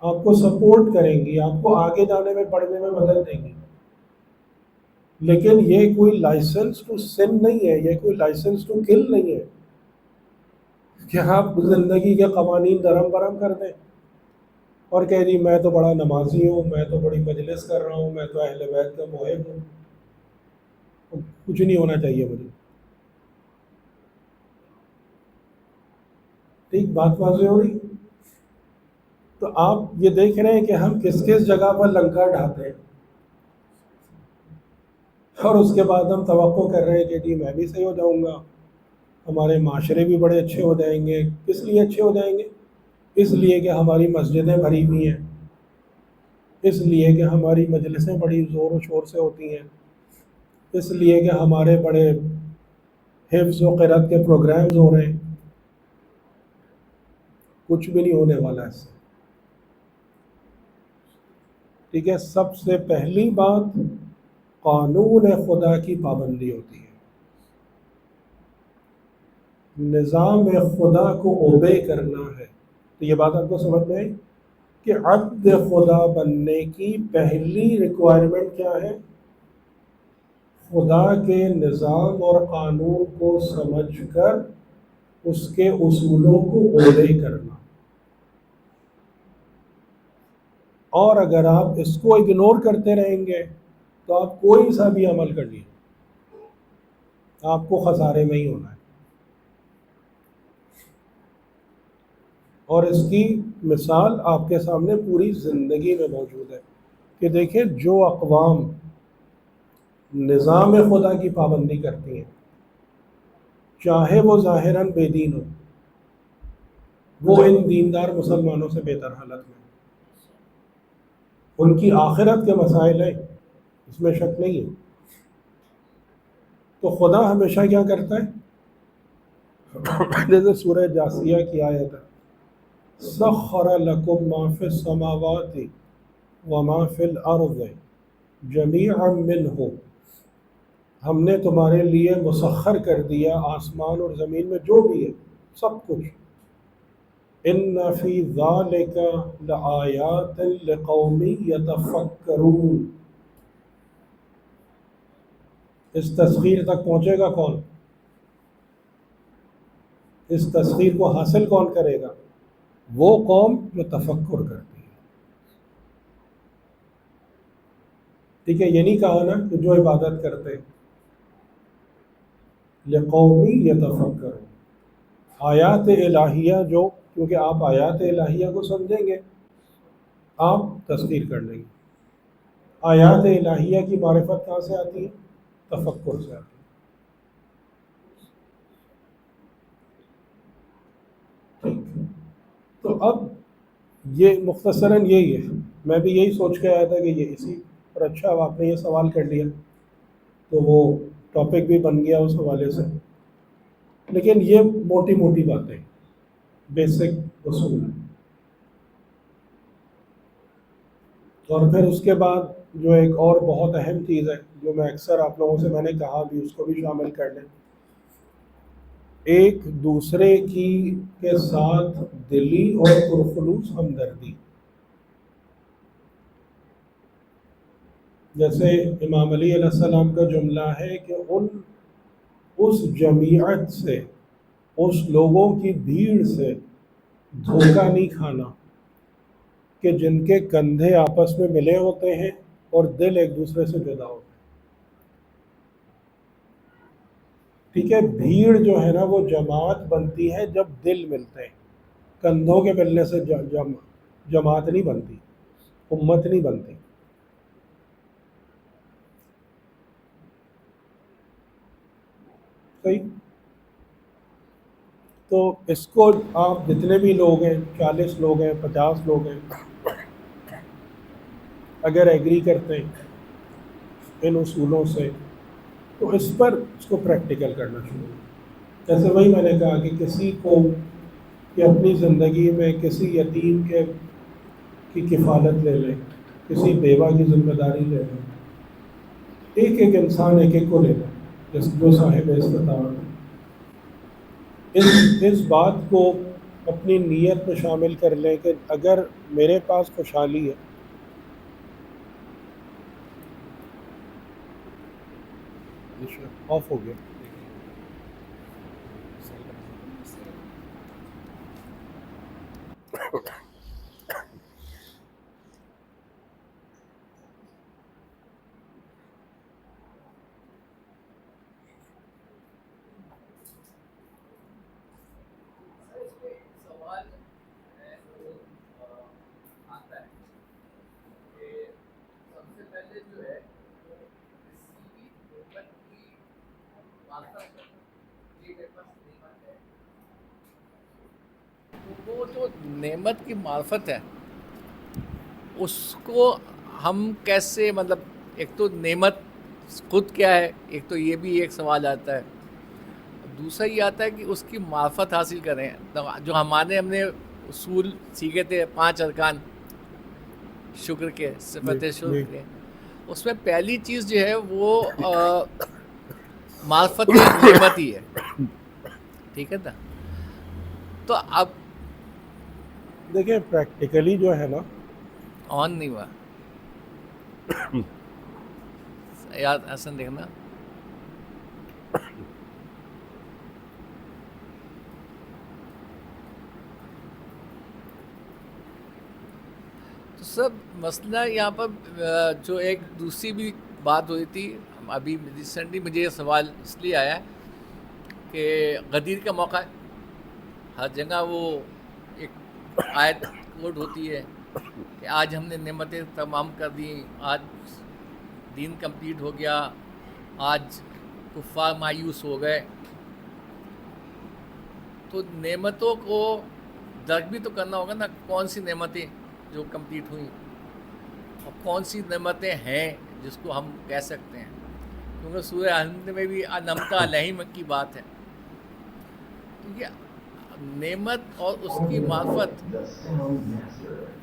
آپ کو سپورٹ کریں گی، آپ کو آگے جانے میں پڑھنے میں مدد دیں گی. لیکن یہ کوئی لائسنس ٹو سن نہیں ہے، یہ کوئی لائسنس ٹو کل نہیں ہے کہ آپ زندگی کے قوانین درہم برہم کر دیں اور کہہ دی میں تو بڑا نمازی ہوں، میں تو بڑی مجلس کر رہا ہوں، میں تو اہل بیت کا محب ہوں، کچھ نہیں ہونا چاہیے مجھے. ٹھیک بات واضح ہو رہی؟ تو آپ یہ دیکھ رہے ہیں کہ ہم کس کس جگہ پر لنکا ڈھاتے ہیں، اور اس کے بعد ہم توقع کر رہے ہیں کہ جی میں بھی صحیح ہو جاؤں گا، ہمارے معاشرے بھی بڑے اچھے ہو جائیں گے. کس لیے اچھے ہو جائیں گے؟ اس لیے کہ ہماری مسجدیں بھری ہوئی ہیں، اس لیے کہ ہماری مجلسیں بڑی زور و شور سے ہوتی ہیں، اس لیے کہ ہمارے بڑے حفظ و قرأت کے پروگرامز ہو رہے ہیں. کچھ بھی نہیں ہونے والا اس سے. ٹھیک ہے، سب سے پہلی بات قانون خدا کی پابندی ہوتی ہے، نظام خدا کو اوبے کرنا ہے. تو یہ بات آپ کو سمجھ میں آئی کہ عبد خدا بننے کی پہلی ریکوائرمنٹ کیا ہے؟ خدا کے نظام اور قانون کو سمجھ کر اس کے اصولوں کو اولے کرنا. اور اگر آپ اس کو اگنور کرتے رہیں گے تو آپ کوئی سا بھی عمل کر لیجیے، آپ کو خسارے میں ہی ہونا ہے. اور اس کی مثال آپ کے سامنے پوری زندگی میں موجود ہے کہ دیکھیں جو اقوام نظام خدا کی پابندی کرتی ہیں، چاہے وہ ظاہراً بے دین ہو، وہ ان دیندار مسلمانوں سے بہتر حالت میں ہیں. ان کی آخرت کے مسائل ہیں، اس میں شک نہیں ہے. تو خدا ہمیشہ کیا کرتا ہے، جیسے سورہ جاثیہ کی آیت ہے، سخر لکم ما فی السماوات وما فی الارض جمیعا منہ، ہم نے تمہارے لیے مسخر کر دیا آسمان اور زمین میں جو بھی ہے سب کچھ. ان فی ذالک لآیات لقوم یتفکرون. اس تسخیر تک پہنچے گا کون؟ اس تسخیر کو حاصل کون کرے گا؟ وہ قوم جو تفکر کرتی ہے. ٹھیک ہے، یہ نہیں کہا نا کہ جو عبادت کرتے. لقومی یتفکرون، آیات الہیہ جو، کیونکہ آپ آیات الہیہ کو سمجھیں گے آپ تسخیر کر لیں گے. آیات الہیہ کی معرفت کہاں سے آتی ہے؟ تفکر سے آتی ہے. ٹھیک. تو اب یہ مختصراً یہی ہے. میں بھی یہی سوچ کے آیا تھا کہ یہ اسی پر، اچھا اب آپ نے یہ سوال کر لیا تو وہ ٹاپک بھی بن گیا اس حوالے سے. لیکن یہ موٹی موٹی باتیں، بیسک اصول. اور پھر اس کے بعد جو ایک اور بہت اہم چیز ہے جو میں اکثر آپ لوگوں سے میں نے کہا بھی، اس کو بھی شامل کر لیں، ایک دوسرے کی کے ساتھ دلی اور پرخلوص ہمدردی. جیسے امام علی علیہ السلام کا جملہ ہے کہ اس جمعیت سے، اس لوگوں کی بھیڑ سے دھوکہ نہیں کھانا کہ جن کے کندھے آپس میں ملے ہوتے ہیں اور دل ایک دوسرے سے جدا ہوتے ہیں. ٹھیک ہے، بھیڑ جو ہے نا وہ جماعت بنتی ہے جب دل ملتے ہیں. کندھوں کے ملنے سے جماعت نہیں بنتی، امت نہیں بنتی. صحیح. تو اس کو آپ جتنے بھی لوگ ہیں، 40 لوگ ہیں، 50 لوگ ہیں، اگر ایگری کرتے ہیں ان اصولوں سے تو اس پر اس کو پریکٹیکل کرنا شروع کریں. جیسے وہی میں نے کہا کہ کسی کو کہ اپنی زندگی میں کسی یتیم کی کفالت لے لیں، کسی بیوہ کی ذمہ داری لے لیں. ایک ایک انسان ایک ایک کو لے لیں جو صاحب استطاعت ہے. اس بات کو اپنی نیت میں شامل کر لیں کہ اگر میرے پاس خوشحالی ہے، آف ہو گیا. وہ جو نعمت کی معرفت ہے اس کو ہم کیسے، مطلب ایک تو نعمت خود کیا ہے، ایک تو یہ بھی ایک سوال آتا ہے. دوسرا یہ آتا ہے کہ اس کی معرفت حاصل کریں. جو ہم نے اصول سیکھے تھے 5 ارکان شکر کے، صفت جی. شکر کے، اس میں پہلی چیز جو ہے وہ معرفت نعمت ہی ہے. ٹھیک ہے نا. تو اب دیکھیں پریکٹیکلی جو ہے نا، آن نہیں ہوا یاد حسن دیکھنا. صاحب مسئلہ یہاں پر جو ایک دوسری بھی بات ہوئی تھی، ابھی ریسنٹلی مجھے یہ سوال اس لیے آیا ہے کہ غدیر کا موقع ہے، ہر جگہ وہ ایک آیت کوٹ ہوتی ہے کہ آج ہم نے نعمتیں تمام کر دیں، آج دین کمپلیٹ ہو گیا، آج کفار مایوس ہو گئے. تو نعمتوں کو درک بھی تو کرنا ہوگا نا، کون سی نعمتیں جو کمپلیٹ ہوئیں اور کون سی نعمتیں ہیں جس کو ہم کہہ سکتے ہیں، کیونکہ سورہ حمد میں بھی انعمت علیہم کی بات ہے. تو یہ نعمت اور اس کی معرفت،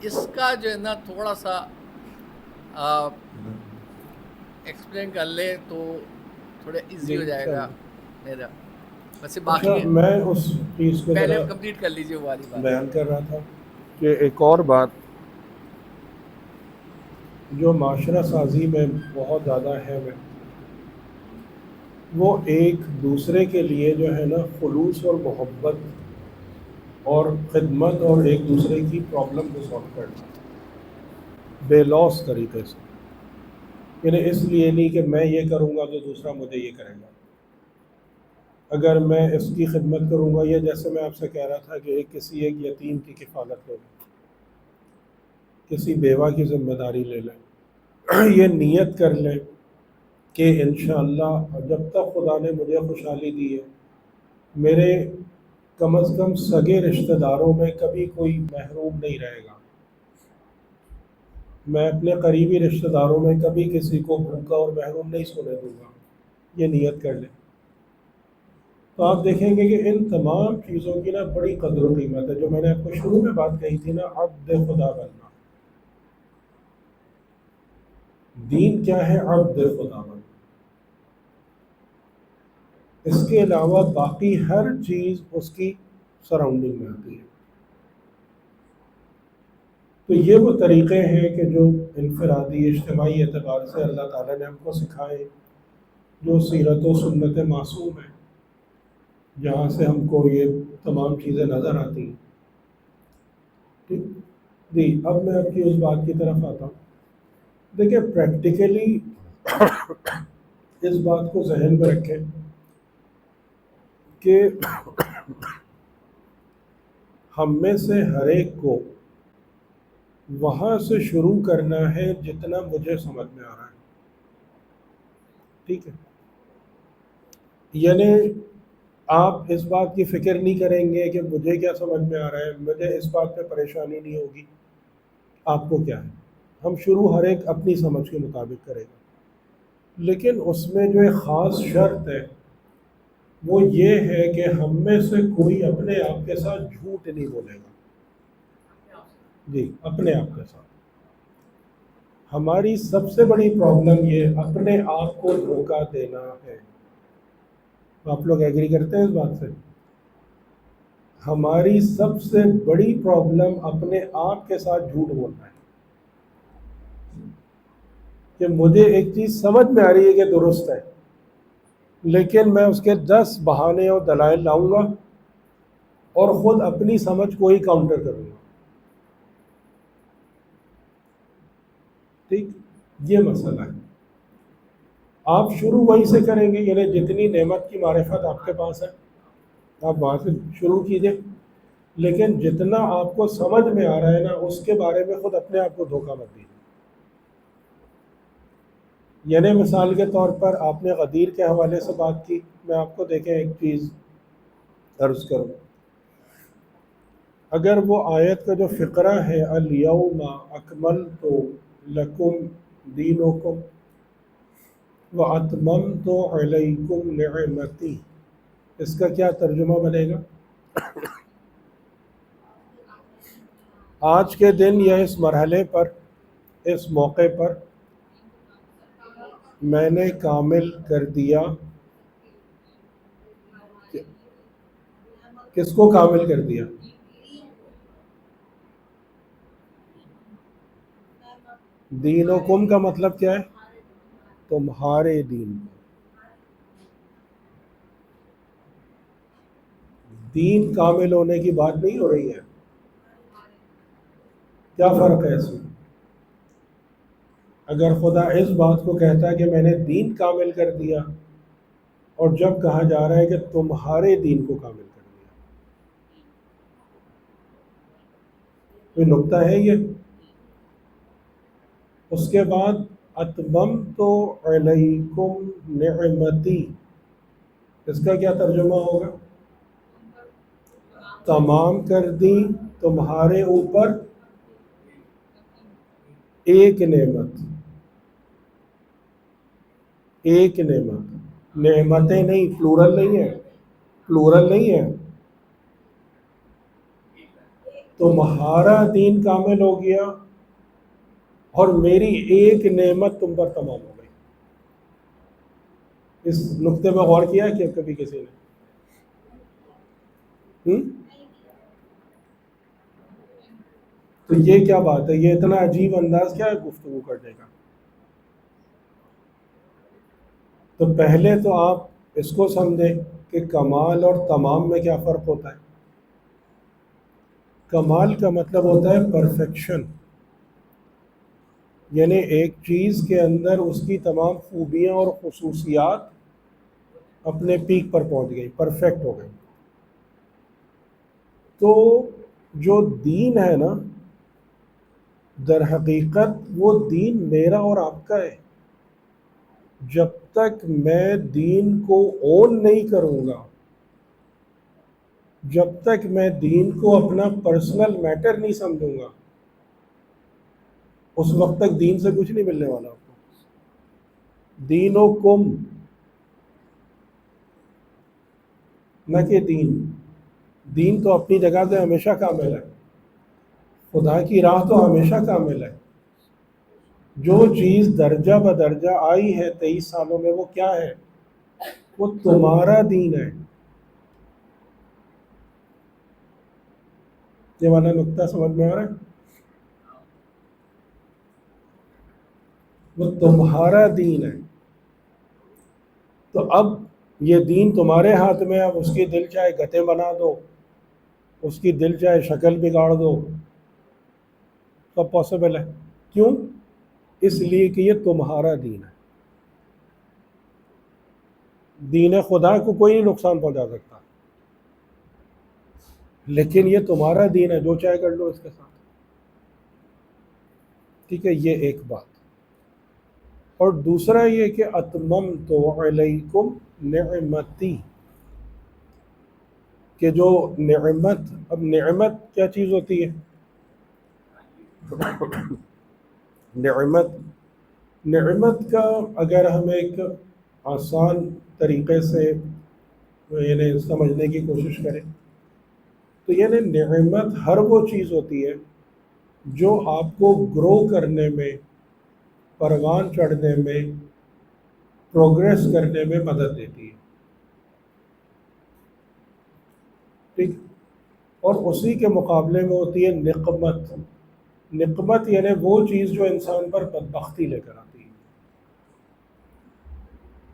اس کا جو ہے نا تھوڑا سا ایکسپلین کر لے تو تھوڑا ایزی ہو جائے گا میرا. ویسے اچھا، باقی میں اس چیز کو پہلے ذرا کمپلیٹ کر لیجیے وہ والی بات. بیان کر رہا تھا کہ ایک اور بات جو معاشرہ سازی میں بہت زیادہ ہے وہ ایک دوسرے کے لیے جو ہے نا خلوص اور محبت اور خدمت اور ایک دوسرے کی پرابلم کو سالو کرنا بے لوث طریقے سے. یعنی اس لیے نہیں کہ میں یہ کروں گا تو دوسرا مجھے یہ کرے گا، اگر میں اس کی خدمت کروں گا، یا جیسے میں آپ سے کہہ رہا تھا کہ کسی ایک یتیم کی کفالت لے لیں، کسی بیوہ کی ذمہ داری لے لیں، یہ نیت کر لیں کہ انشاءاللہ جب تک خدا نے مجھے خوشحالی دی ہے، میرے کم از کم سگے رشتہ داروں میں کبھی کوئی محروم نہیں رہے گا، میں اپنے قریبی رشتہ داروں میں کبھی کسی کو بھوکا اور محروم نہیں سونے دوں گا. یہ نیت کر لیں تو آپ دیکھیں گے کہ ان تمام چیزوں کی نا بڑی قدر و قیمت ہے. جو میں نے آپ کو شروع میں بات کہی تھی نا، عبد خدا بننا. دین کیا ہے؟ عبد خدا بننا. اس کے علاوہ باقی ہر چیز اس کی سراؤنڈنگ میں آتی ہے. تو یہ وہ طریقے ہیں کہ جو انفرادی اجتماعی اعتبار سے اللہ تعالیٰ نے ہم کو سکھائے، جو سیرت و سنت معصوم ہے، جہاں سے ہم کو یہ تمام چیزیں نظر آتی ہیں. ٹھیک جی. اب میں آپ کی اس بات کی طرف آتا ہوں. دیکھیں پریکٹیکلی اس بات کو ذہن میں رکھیں کہ ہم میں سے ہر ایک کو وہاں سے شروع کرنا ہے جتنا مجھے سمجھ میں آ رہا ہے. ٹھیک ہے؟ یعنی آپ اس بات کی فکر نہیں کریں گے کہ مجھے کیا سمجھ میں آ رہا ہے، مجھے اس بات پہ پریشانی نہیں ہوگی. آپ کو کیا ہے، ہم شروع ہر ایک اپنی سمجھ کے مطابق کرے گا، لیکن اس میں جو ایک خاص شرط ہے وہ یہ ہے کہ ہم میں سے کوئی اپنے آپ کے ساتھ جھوٹ نہیں بولے گا. جی، اپنے آپ کے ساتھ. ہماری سب سے بڑی پرابلم یہ اپنے آپ کو دھوکہ دینا ہے. آپ لوگ ایگری کرتے ہیں اس بات سے؟ ہماری سب سے بڑی پرابلم اپنے آپ کے ساتھ جھوٹ بولنا ہے کہ مجھے ایک چیز سمجھ میں آ رہی ہے کہ درست ہے، لیکن میں اس کے 10 بہانے اور دلائل لاؤں گا اور خود اپنی سمجھ کو ہی کاؤنٹر کروں گا. ٹھیک، یہ مسئلہ ہے. آپ شروع وہیں سے کریں گے، یعنی جتنی نعمت کی معرفت آپ کے پاس ہے آپ وہاں سے شروع کیجئے، لیکن جتنا آپ کو سمجھ میں آ رہا ہے نا اس کے بارے میں خود اپنے آپ کو دھوکہ مت دیجیے. یعنی مثال کے طور پر آپ نے غدیر کے حوالے سے بات کی، میں آپ کو دیکھیں ایک چیز عرض کروں. اگر وہ آیت کا جو فقرہ ہے الیوم اکملت لکم دینکم واتممت علیکم نعمتی، اس کا کیا ترجمہ بنے گا؟ آج کے دن یا اس مرحلے پر، اس موقع پر میں نے کامل کر دیا. کس کو کامل کر دیا؟ دینکم کا مطلب کیا ہے؟ تمہارے دین کو. دین کامل ہونے کی بات نہیں ہو رہی ہے. کیا فرق ہے اس میں؟ اگر خدا اس بات کو کہتا ہے کہ میں نے دین کامل کر دیا، اور جب کہا جا رہا ہے کہ تمہارے دین کو کامل کر دیا، کوئی نقطہ ہے یہ؟ اس کے بعد اتممت علیکم نعمتی، اس کا کیا ترجمہ ہوگا؟ تمام کر دی تمہارے اوپر ایک نعمت، ایک نعمت، نعمتیں نہیں، پلورل نہیں ہے، پلورل نہیں ہے، تمہارا دین کامل ہو گیا اور میری ایک نعمت تم پر تمام ہو گئی۔ اس نقطے میں غور کیا کہ کبھی کسی نے؟ تو یہ کیا بات ہے؟ یہ اتنا عجیب انداز کیا ہے گفتگو کرنے کا؟ تو پہلے تو آپ اس کو سمجھیں کہ کمال اور تمام میں کیا فرق ہوتا ہے۔ کمال کا مطلب ہوتا ہے پرفیکشن، یعنی ایک چیز کے اندر اس کی تمام خوبیاں اور خصوصیات اپنے پیک پر پہنچ گئی، پرفیکٹ ہو گئی۔ تو جو دین ہے نا، در حقیقت وہ دین میرا اور آپ کا ہے۔ جب تک میں دین کو اون نہیں کروں گا، جب تک میں دین کو اپنا پرسنل میٹر نہیں سمجھوں گا، اس وقت تک دین سے کچھ نہیں ملنے والا آپ کو۔ دینکم، نہ کہ دین۔ دین تو اپنی جگہ سے ہمیشہ کامل ہے، خدا کی راہ تو ہمیشہ کامل ہے۔ جو چیز درجہ بدرجہ آئی ہے 23 سالوں میں، وہ کیا ہے؟ وہ تمہارا دین ہے۔ یہ والا نقطہ سمجھ میں آ رہا ہے؟ وہ تمہارا دین ہے۔ تو اب یہ دین تمہارے ہاتھ میں، اب اس کی دل چاہے گتھے بنا دو، اس کی دل چاہے شکل بگاڑ دو، سب پاسبل ہے۔ کیوں؟ اس لیے کہ یہ تمہارا دین ہے۔ دین خدا کو کوئی نہیں نقصان پہنچا سکتا، لیکن یہ تمہارا دین ہے، جو چاہے کر لو اس کے ساتھ۔ ٹھیک ہے، یہ ایک بات۔ اور دوسرا یہ کہ اتممت علیکم نعمتی، کہ جو نعمت، اب نعمت کیا چیز ہوتی ہے؟ نعمت کا اگر ہم ایک آسان طریقے سے یعنی سمجھنے کی کوشش کریں تو یعنی نعمت ہر وہ چیز ہوتی ہے جو آپ کو گرو کرنے میں، پروان چڑھنے میں، پروگریس کرنے میں مدد دیتی ہے۔ ٹھیک، اور اسی کے مقابلے میں ہوتی ہے نقمت۔ نقمت یعنی وہ چیز جو انسان پر بدبختی لے کر آتی ہے،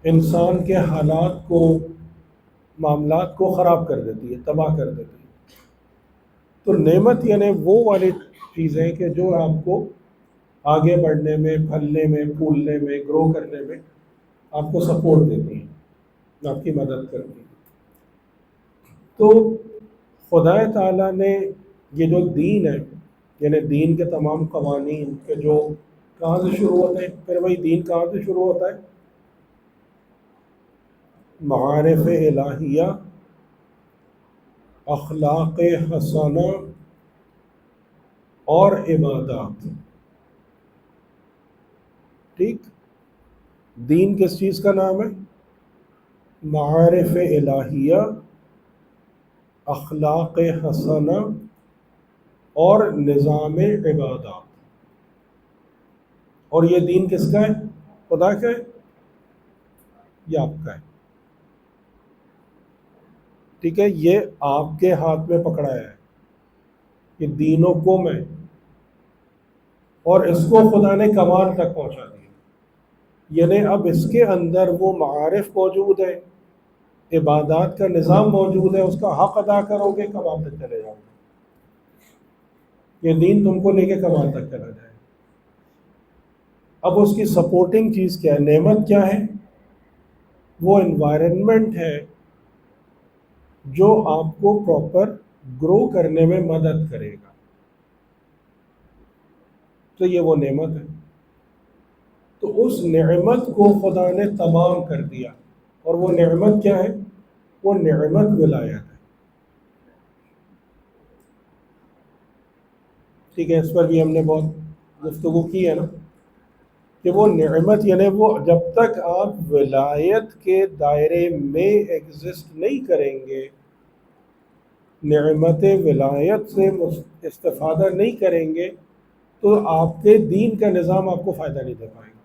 انسان کے حالات کو، معاملات کو خراب کر دیتی ہے، تباہ کر دیتی ہے۔ تو نعمت یعنی وہ والی چیزیں کہ جو آپ کو آگے بڑھنے میں، پھلنے میں، پھولنے میں، گرو کرنے میں آپ کو سپورٹ دیتی ہیں، آپ کی مدد کرتی ہیں۔ تو خدا تعالیٰ نے یہ جو دین ہے، یعنی دین کے تمام قوانین کے جو کہاں سے شروع ہوتے ہیں، پھر وہی دین کہاں سے شروع ہوتا ہے؟ معارف الہیہ، اخلاق حسنہ اور عبادات۔ ٹھیک، دین کس چیز کا نام ہے؟ معارف الہیہ، اخلاق حسنہ اور نظام عبادات۔ اور یہ دین کس کا ہے؟ خدا کا ہے یا آپ کا ہے؟ ٹھیک ہے، یہ آپ کے ہاتھ میں پکڑا ہے کہ دینوں کو میں، اور اس کو خدا نے کمال تک پہنچا دیا۔ یعنی اب اس کے اندر وہ معارف موجود ہے، عبادات کا نظام موجود ہے، اس کا حق ادا کرو گے کمال تک چلے جاؤ گے۔ یہ دین تم کو لے کے کمال تک چلا جائے۔ اب اس کی سپورٹنگ چیز کیا ہے؟ نعمت کیا ہے؟ وہ انوائرنمنٹ ہے جو آپ کو پراپر گرو کرنے میں مدد کرے گا، تو یہ وہ نعمت ہے۔ تو اس نعمت کو خدا نے تمام کر دیا، اور وہ نعمت کیا ہے؟ وہ نعمت ولایت ہے۔ ٹھیک ہے، اس پر بھی ہم نے بہت گفتگو کی ہے نا، کہ وہ نعمت یعنی وہ جب تک آپ ولایت کے دائرے میں ایگزسٹ نہیں کریں گے، نعمت ولایت سے استفادہ نہیں کریں گے، تو آپ کے دین کا نظام آپ کو فائدہ نہیں دے پائے گا۔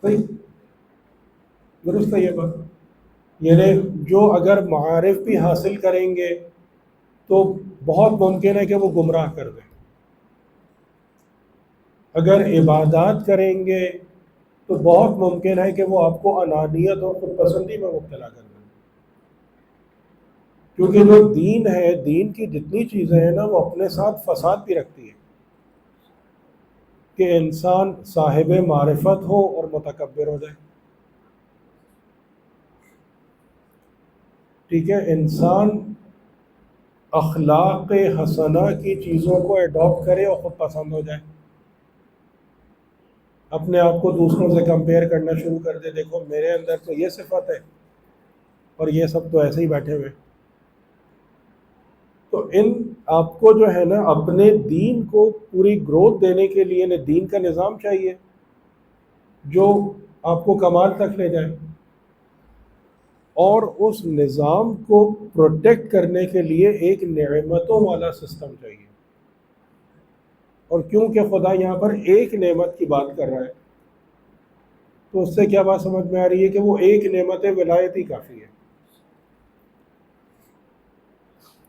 صحیح، درست ہے یہ بات؟ یعنی جو اگر معارف بھی حاصل کریں گے تو بہت ممکن ہے کہ وہ گمراہ کر دیں، اگر عبادات کریں گے تو بہت ممکن ہے کہ وہ آپ کو انانیت اور خود پسندی میں مبتلا کر دیں، کیونکہ جو دین ہے، دین کی جتنی چیزیں ہیں نا، وہ اپنے ساتھ فساد بھی رکھتی ہے، کہ انسان صاحب معرفت ہو اور متکبر ہو جائے۔ ٹھیک ہے، انسان اخلاق حسنہ کی چیزوں کو ایڈاپٹ کرے اور خود پسند ہو جائے، اپنے آپ کو دوسروں سے کمپیئر کرنا شروع کر دے، دیکھو میرے اندر تو یہ صفت ہے اور یہ سب تو ایسے ہی بیٹھے ہوئے۔ تو ان آپ کو جو ہے نا اپنے دین کو پوری گروتھ دینے کے لیے دین کا نظام چاہیے جو آپ کو کمال تک لے جائے، اور اس نظام کو پروٹیکٹ کرنے کے لیے ایک نعمتوں والا سسٹم چاہیے۔ اور کیونکہ خدا یہاں پر ایک نعمت کی بات کر رہا ہے، تو اس سے کیا بات سمجھ میں آ رہی ہے کہ وہ ایک نعمت ولایت ہی کافی ہے،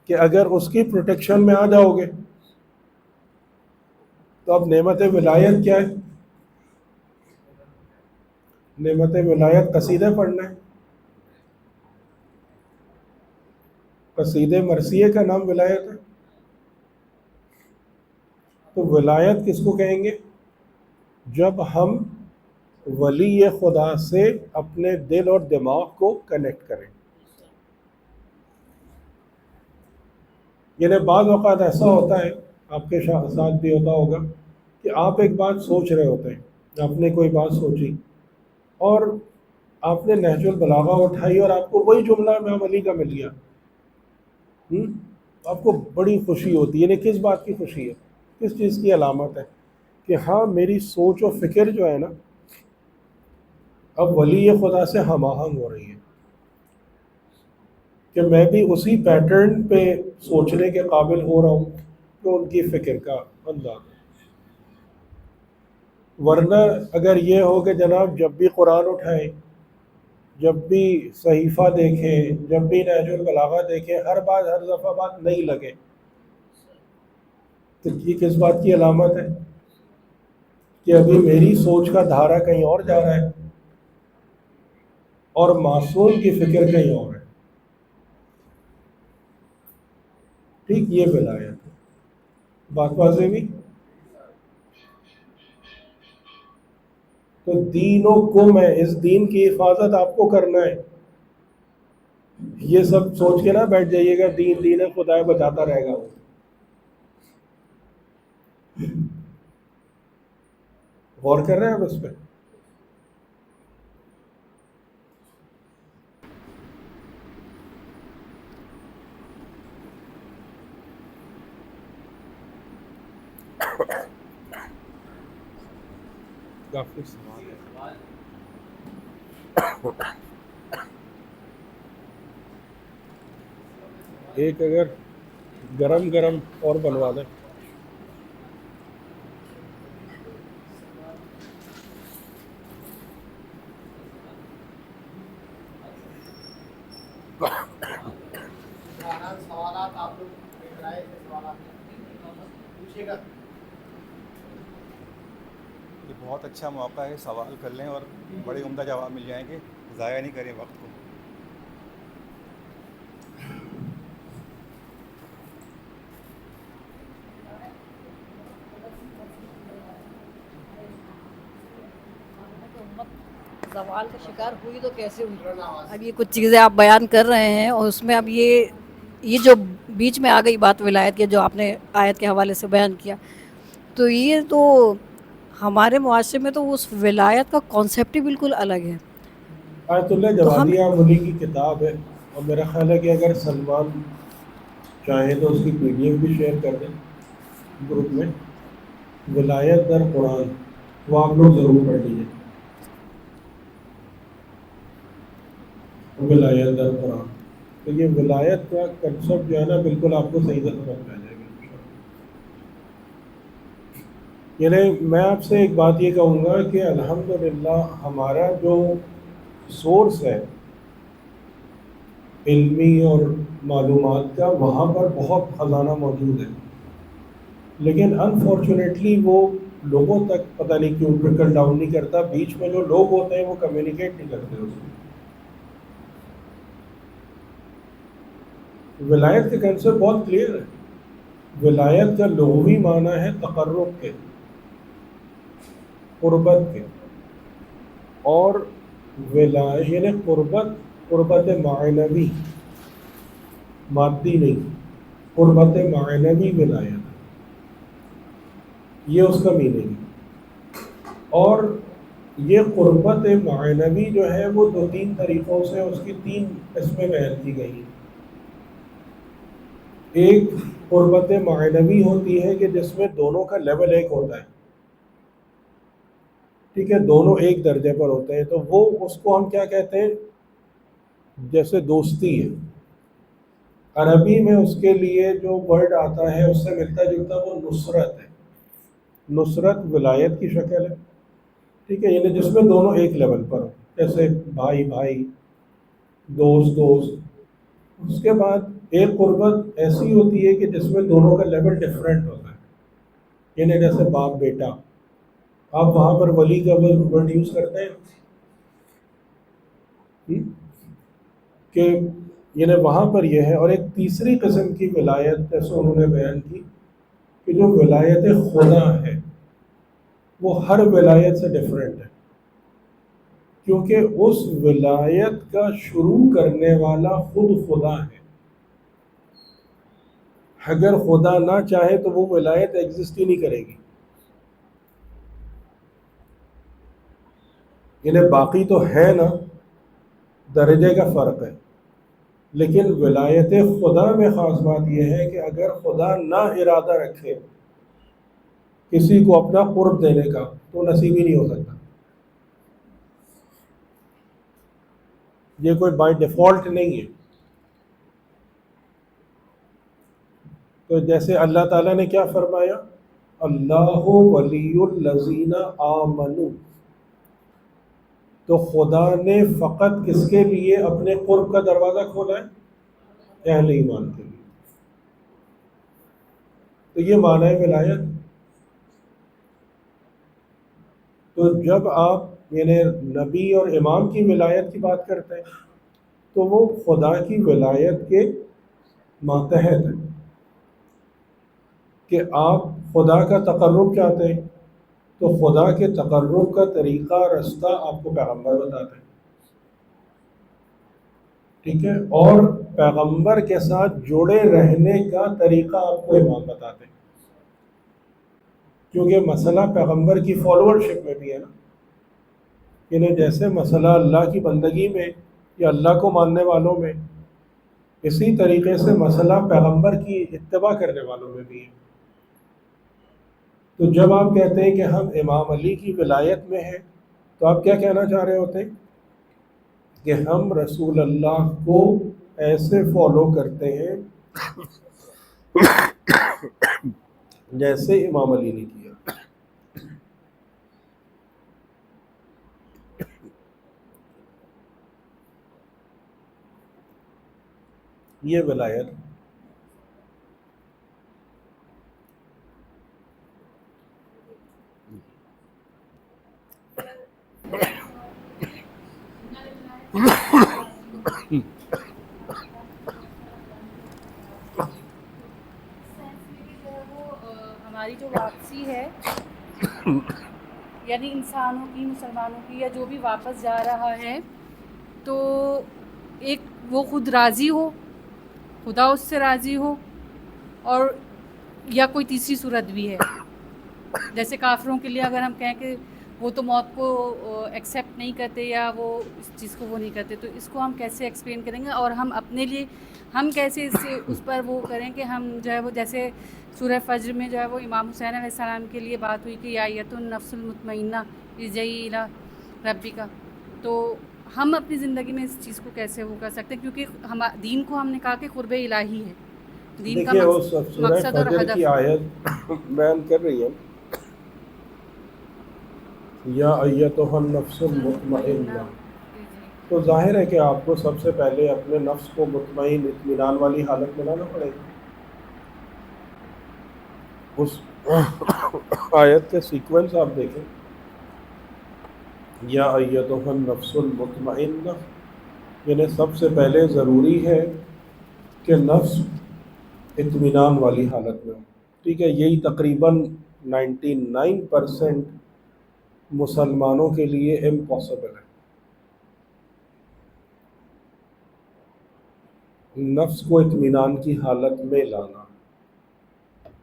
کہ اگر اس کی پروٹیکشن میں آ جاؤ گے تو اب نعمت ولایت کیا ہے؟ نعمت ولایت قصیدے پڑھنا ہے، قصیدے مرثیے کا نام ولایت ہے۔ تو ولایت کس کو کہیں گے؟ جب ہم ولی خدا سے اپنے دل اور دماغ کو کنیکٹ کریں۔ یعنی بعض اوقات ایسا ہوتا ہے، آپ کے ساتھ بھی ہوتا ہوگا، کہ آپ ایک بات سوچ رہے ہوتے ہیں، آپ نے کوئی بات سوچی اور آپ نے نہج البلاغہ اٹھائی اور آپ کو وہی جملہ امام علی کا مل گیا، آپ کو بڑی خوشی ہوتی ہے۔ یعنی کس بات کی خوشی ہے؟ کس چیز کی علامت ہے؟ کہ ہاں میری سوچ و فکر جو ہے نا اب ولی خدا سے ہم آہنگ ہو رہی ہے، کہ میں بھی اسی پیٹرن پہ سوچنے کے قابل ہو رہا ہوں جو ان کی فکر کا انداز ہے۔ ورنہ اگر یہ ہو کہ جناب جب بھی قرآن اٹھائیں، جب بھی صحیفہ دیکھیں، جب بھی نہج البلاغہ دیکھیں، ہر بات ہر دفعہ بات نہیں لگے، تو یہ کس بات کی علامت ہے؟ کہ ابھی میری سوچ کا دھارا کہیں اور جا رہا ہے اور معصوم کی فکر کہیں اور ہے۔ ٹھیک، یہ ولایت ہے۔ بات واضح بھی؟ تو دین و کم ہے، اس دین کی حفاظت آپ کو کرنا ہے۔ یہ سب سوچ کے نہ بیٹھ جائیے گا دین دین ہے، خدا بچاتا رہے گا۔ غور کر رہے ہیں آپ اس پہ؟ کافی سوال ہے۔ ایک اگر گرم گرم اور بنوا دیں۔ سوالات آپ لوگ رائے سے سوالات پوچھیے گا۔ یہ بہت اچھا موقع ہے، سوال کر لیں اور بڑے عمدہ جواب مل جائیں گے، ضائع نہیں کریں وقت کو۔ زوال کا شکار ہوئی تو کیسے ہوئی؟ اب یہ کچھ چیزیں آپ بیان کر رہے ہیں اور اس میں اب یہ جو بیچ میں آ گئی بات ولایت کے جو آپ نے آیت کے حوالے سے بیان کیا، تو یہ تو ہمارے معاشرے میں تو اس ولایت کا کانسیپٹ ہی بالکل الگ ہے. آیت اللہ تو ہم جوادیہ منی کی کتاب ہے، اور میرا خیال ہے کہ اگر سلمان چاہیں تو اس کی پی ڈی ایف بھی شیئر کر دیں گروپ میں، ولایت در قرآن، وہ آپ لوگ ضرور پڑھ لیجیے. ولایت در قرآن، تو یہ ولایت کا کنسپٹ جو ہے نا بالکل آپ کو صحیح سے سمجھ میں آ جائے گا. یعنی میں آپ سے ایک بات یہ کہوں گا کہ الحمدللہ ہمارا جو سورس ہے علمی اور معلومات کا، وہاں پر بہت خزانہ موجود ہے، لیکن انفارچونیٹلی وہ لوگوں تک پتہ نہیں کیوں ٹرکل ڈاؤن نہیں کرتا. بیچ میں جو لوگ ہوتے ہیں وہ کمیونیکیٹ نہیں کرتے اس میں. ولایت کا کنسپٹ بہت کلیئر ہے. ولایت کا لغوی معنی ہے تقرب کے، قربت کے، اور ولایت یعنی قربت معنوی، مادی نہیں، قربت معنوی ولایت، یہ اس کا میننگ ہے. اور یہ قربت معنوی جو ہے وہ دو تین طریقوں سے اس کی تین قسمیں بیان کی گئی ہیں. ایک قربت معنوی ہوتی ہے کہ جس میں دونوں کا لیول ایک ہوتا ہے، ٹھیک ہے، دونوں ایک درجے پر ہوتے ہیں، تو وہ اس کو ہم کیا کہتے ہیں، جیسے دوستی ہے. عربی میں اس کے لیے جو ورڈ آتا ہے اس سے ملتا جلتا وہ نصرت ہے. نصرت ولایت کی شکل ہے، ٹھیک ہے، یعنی جس میں دونوں ایک لیول پر ہو، جیسے بھائی بھائی، دوست دوست. اس کے بعد ایک قربت ایسی ہوتی ہے کہ جس میں دونوں کا لیول ڈفرینٹ ہوتا ہے، یعنی جیسے باپ بیٹا، آپ وہاں پر ولی کا ورڈ یوز کرتے ہیں کہ یعنی وہاں پر یہ ہے. اور ایک تیسری قسم کی ولایت جیسے انہوں نے بیان کی کہ جو ولایت خدا ہے وہ ہر ولایت سے ڈفرینٹ ہے، کیونکہ اس ولایت کا شروع کرنے والا خود خدا ہے. اگر خدا نہ چاہے تو وہ ولایت ایگزسٹ ہی نہیں کرے گی. یعنی باقی تو ہے نا، درجے کا فرق ہے، لیکن ولایت خدا میں خاص بات یہ ہے کہ اگر خدا نہ ارادہ رکھے کسی کو اپنا قرب دینے کا تو نصیب ہی نہیں ہو سکتا. یہ کوئی بائی ڈیفالٹ نہیں ہے. تو جیسے اللہ تعالیٰ نے کیا فرمایا، اللہ ولی الذین آمنوا، تو خدا نے فقط کس کے لیے اپنے قرب کا دروازہ کھولا ہے؟ اہل ایمان کے لیے. تو یہ معنی ہے ولایت. تو جب آپ یعنی نبی اور امام کی ولایت کی بات کرتے ہیں تو وہ خدا کی ولایت کے ماتحت ہے کہ آپ خدا کا تقرب چاہتے ہیں تو خدا کے تقرب کا طریقہ رستہ آپ کو پیغمبر بتاتے ہیں، ٹھیک ہے، اور پیغمبر کے ساتھ جڑے رہنے کا طریقہ آپ کو امام بتاتے ہیں، کیونکہ مسئلہ پیغمبر کی فالوورشپ میں بھی ہے نا. یعنی جیسے مسئلہ اللہ کی بندگی میں یا اللہ کو ماننے والوں میں، اسی طریقے سے مسئلہ پیغمبر کی اتباع کرنے والوں میں بھی ہے. تو جب آپ کہتے ہیں کہ ہم امام علی کی ولایت میں ہیں تو آپ کیا کہنا چاہ رہے ہوتے ہیں کہ ہم رسول اللہ کو ایسے فالو کرتے ہیں جیسے امام علی نے کیا. یہ ولایت. ہماری جو واپسی ہے یعنی انسانوں کی، مسلمانوں کی، یا جو بھی واپس جا رہا ہے تو ایک وہ خود راضی ہو، خدا اس سے راضی ہو، اور یا کوئی تیسری صورت بھی ہے جیسے کافروں کے لیے اگر ہم کہیں کہ وہ تو موت کو ایکسیپٹ نہیں کرتے یا وہ اس چیز کو وہ نہیں کرتے، تو اس کو ہم کیسے ایکسپلین کریں گے، اور ہم اپنے لیے ہم کیسے اس پر وہ کریں کہ ہم جو ہے وہ جیسے سورہ فجر میں جو ہے وہ امام حسین علیہ السلام کے لیے بات ہوئی کہ یا ایت النفس المطمئنہ ارجعی الی ربک، تو ہم اپنی زندگی میں اس چیز کو کیسے وہ کر سکتے ہیں، کیونکہ ہم دین کو ہم نے کہا کہ قرب الہی ہے، دین کا دیکھیے وہ سورہ مقصد اور فجر کی ہدف. آیت بیان کر رہی ہے یا ایتها النفس المطمئنہ، تو ظاہر ہے کہ آپ کو سب سے پہلے اپنے نفس کو مطمئن اطمینان والی حالت میں لانا پڑے گا. اس آیت کے سیکوینس آپ دیکھیں، یا ایتها النفس المطمئنہ، یعنی سب سے پہلے ضروری ہے کہ نفس اطمینان والی حالت میں ہو. ٹھیک ہے، یہی تقریباً 99% مسلمانوں کے لیے امپاسبل ہے. نفس کو اطمینان کی حالت میں لانا.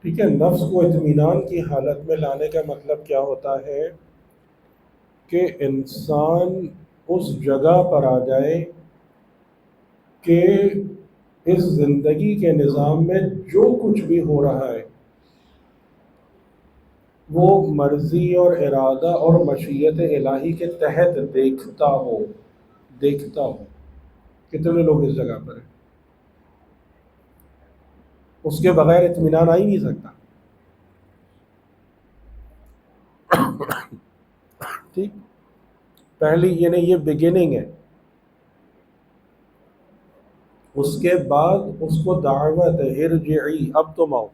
ٹھیک ہے، نفس کو اطمینان کی حالت میں لانے کا مطلب کیا ہوتا ہے کہ انسان اس جگہ پر آ جائے کہ اس زندگی کے نظام میں جو کچھ بھی ہو رہا ہے وہ مرضی اور ارادہ اور مشیت الہی کے تحت دیکھتا ہو. کتنے لوگ اس جگہ پر ہیں؟ اس کے بغیر اطمینان آ ہی نہیں سکتا. ٹھیک، پہلی یعنی یہ بگننگ ہے. اس کے بعد اس کو دعوت ہے ارجعی، اب تم آؤ.